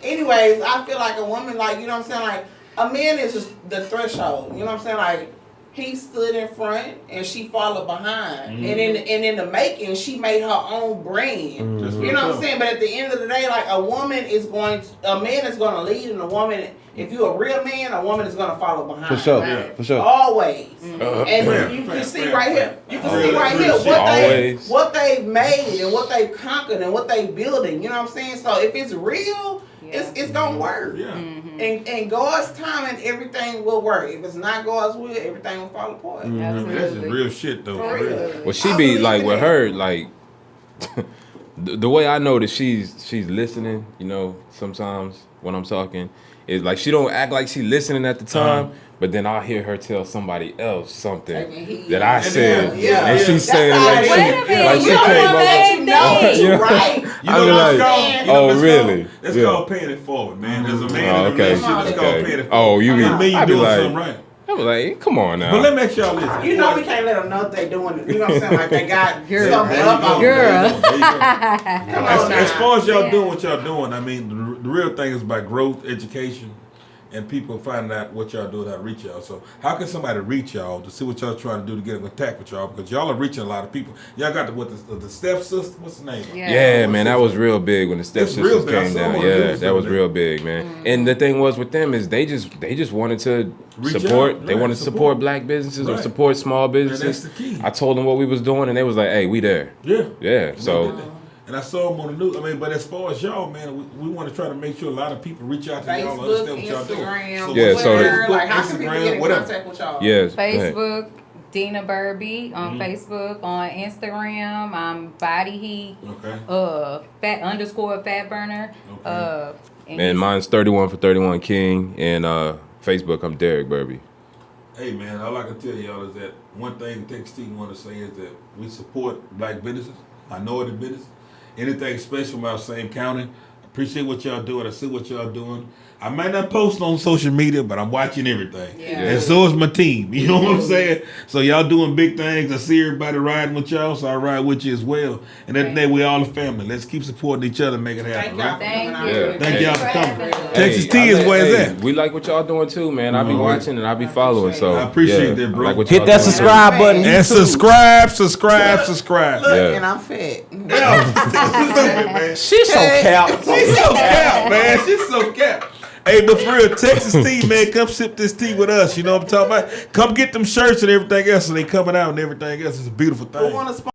Anyways, I feel like a woman, like, you know what I'm saying, like a man is just the threshold. You know what I'm saying, like he stood in front and she followed behind, and in the making, she made her own brand. You know what I'm saying? But at the end of the day, like a man is going to lead, and a woman, if you're a real man, a woman is going to follow behind. For sure. Yeah. For sure. Always. And you can see right here. You can see right here what they've made and what they've conquered and what they're building. You know what I'm saying? So if it's real, it's gonna work. Yeah. And God's timing, everything will work. If it's not God's will, everything will fall apart. I mean, that's just real shit though. For real. Well, she be like with her, like the way I know that she's listening. You know, sometimes when I'm talking, is like she don't act like she listening at the time. But then I'll hear her tell somebody else something that I said, and she's saying like she came over. Right? You know what's called? Oh, really? That's called paying it forward, man. There's a man in a relationship that's called paying it forward. Oh, you mean I be doing like, something right. I was like, come on now. But let me ask y'all this. You know we can't let them know if they doing it. You know what I'm saying? Like they got something There up you go. on There you go. As now. far as y'all doing what y'all doing, I mean, the real thing is about growth, education, and people finding out what y'all do, how to reach y'all. So how can somebody reach y'all to see what y'all trying to do to get in contact with y'all? Because y'all are reaching a lot of people. Y'all got the step sister. What's the name? Yeah, man, that was real big when the stepsisters came down. Yeah, that was real big, man. And the thing was with them is they just wanted to support. They wanted to support black businesses or support small businesses. And that's the key. I told them what we was doing, and they was like, "Hey, we there." Yeah. So. And I saw them on the news. I mean, but as far as y'all, man, we want to try to make sure a lot of people reach out to y'all and understand what y'all doing. So Twitter, like how can people get in contact with y'all? Yes. Facebook, Dina Burby on Facebook, on Instagram, I'm Body Heat. Fat burner. And mine's 31 for 31 King, and Facebook I'm Derek Burby. Hey man, all I can tell y'all is that one thing Texas T want to say is that we support black businesses, minority businesses. Anything special about same county. Appreciate what y'all doing. I see what y'all doing. I might not post on social media, but I'm watching everything. And so is my team. You know what I'm saying? So y'all doing big things. I see everybody riding with y'all, so I ride with you as well. And at the day, we all a family. Let's keep supporting each other and make it happen. Thank y'all for coming. Texas T is where it's at. We like what y'all doing too, man. I be watching and I be following. So I appreciate that, bro. Like Hit that subscribe button. And subscribe. Look, and I'm fat. She's so cap. She's so cap, man. She's so cap. Hey, but for real, Texas tea, man, come sip this tea with us. You know what I'm talking about? Come get them shirts and everything else, and they coming out and everything else. It's a beautiful thing.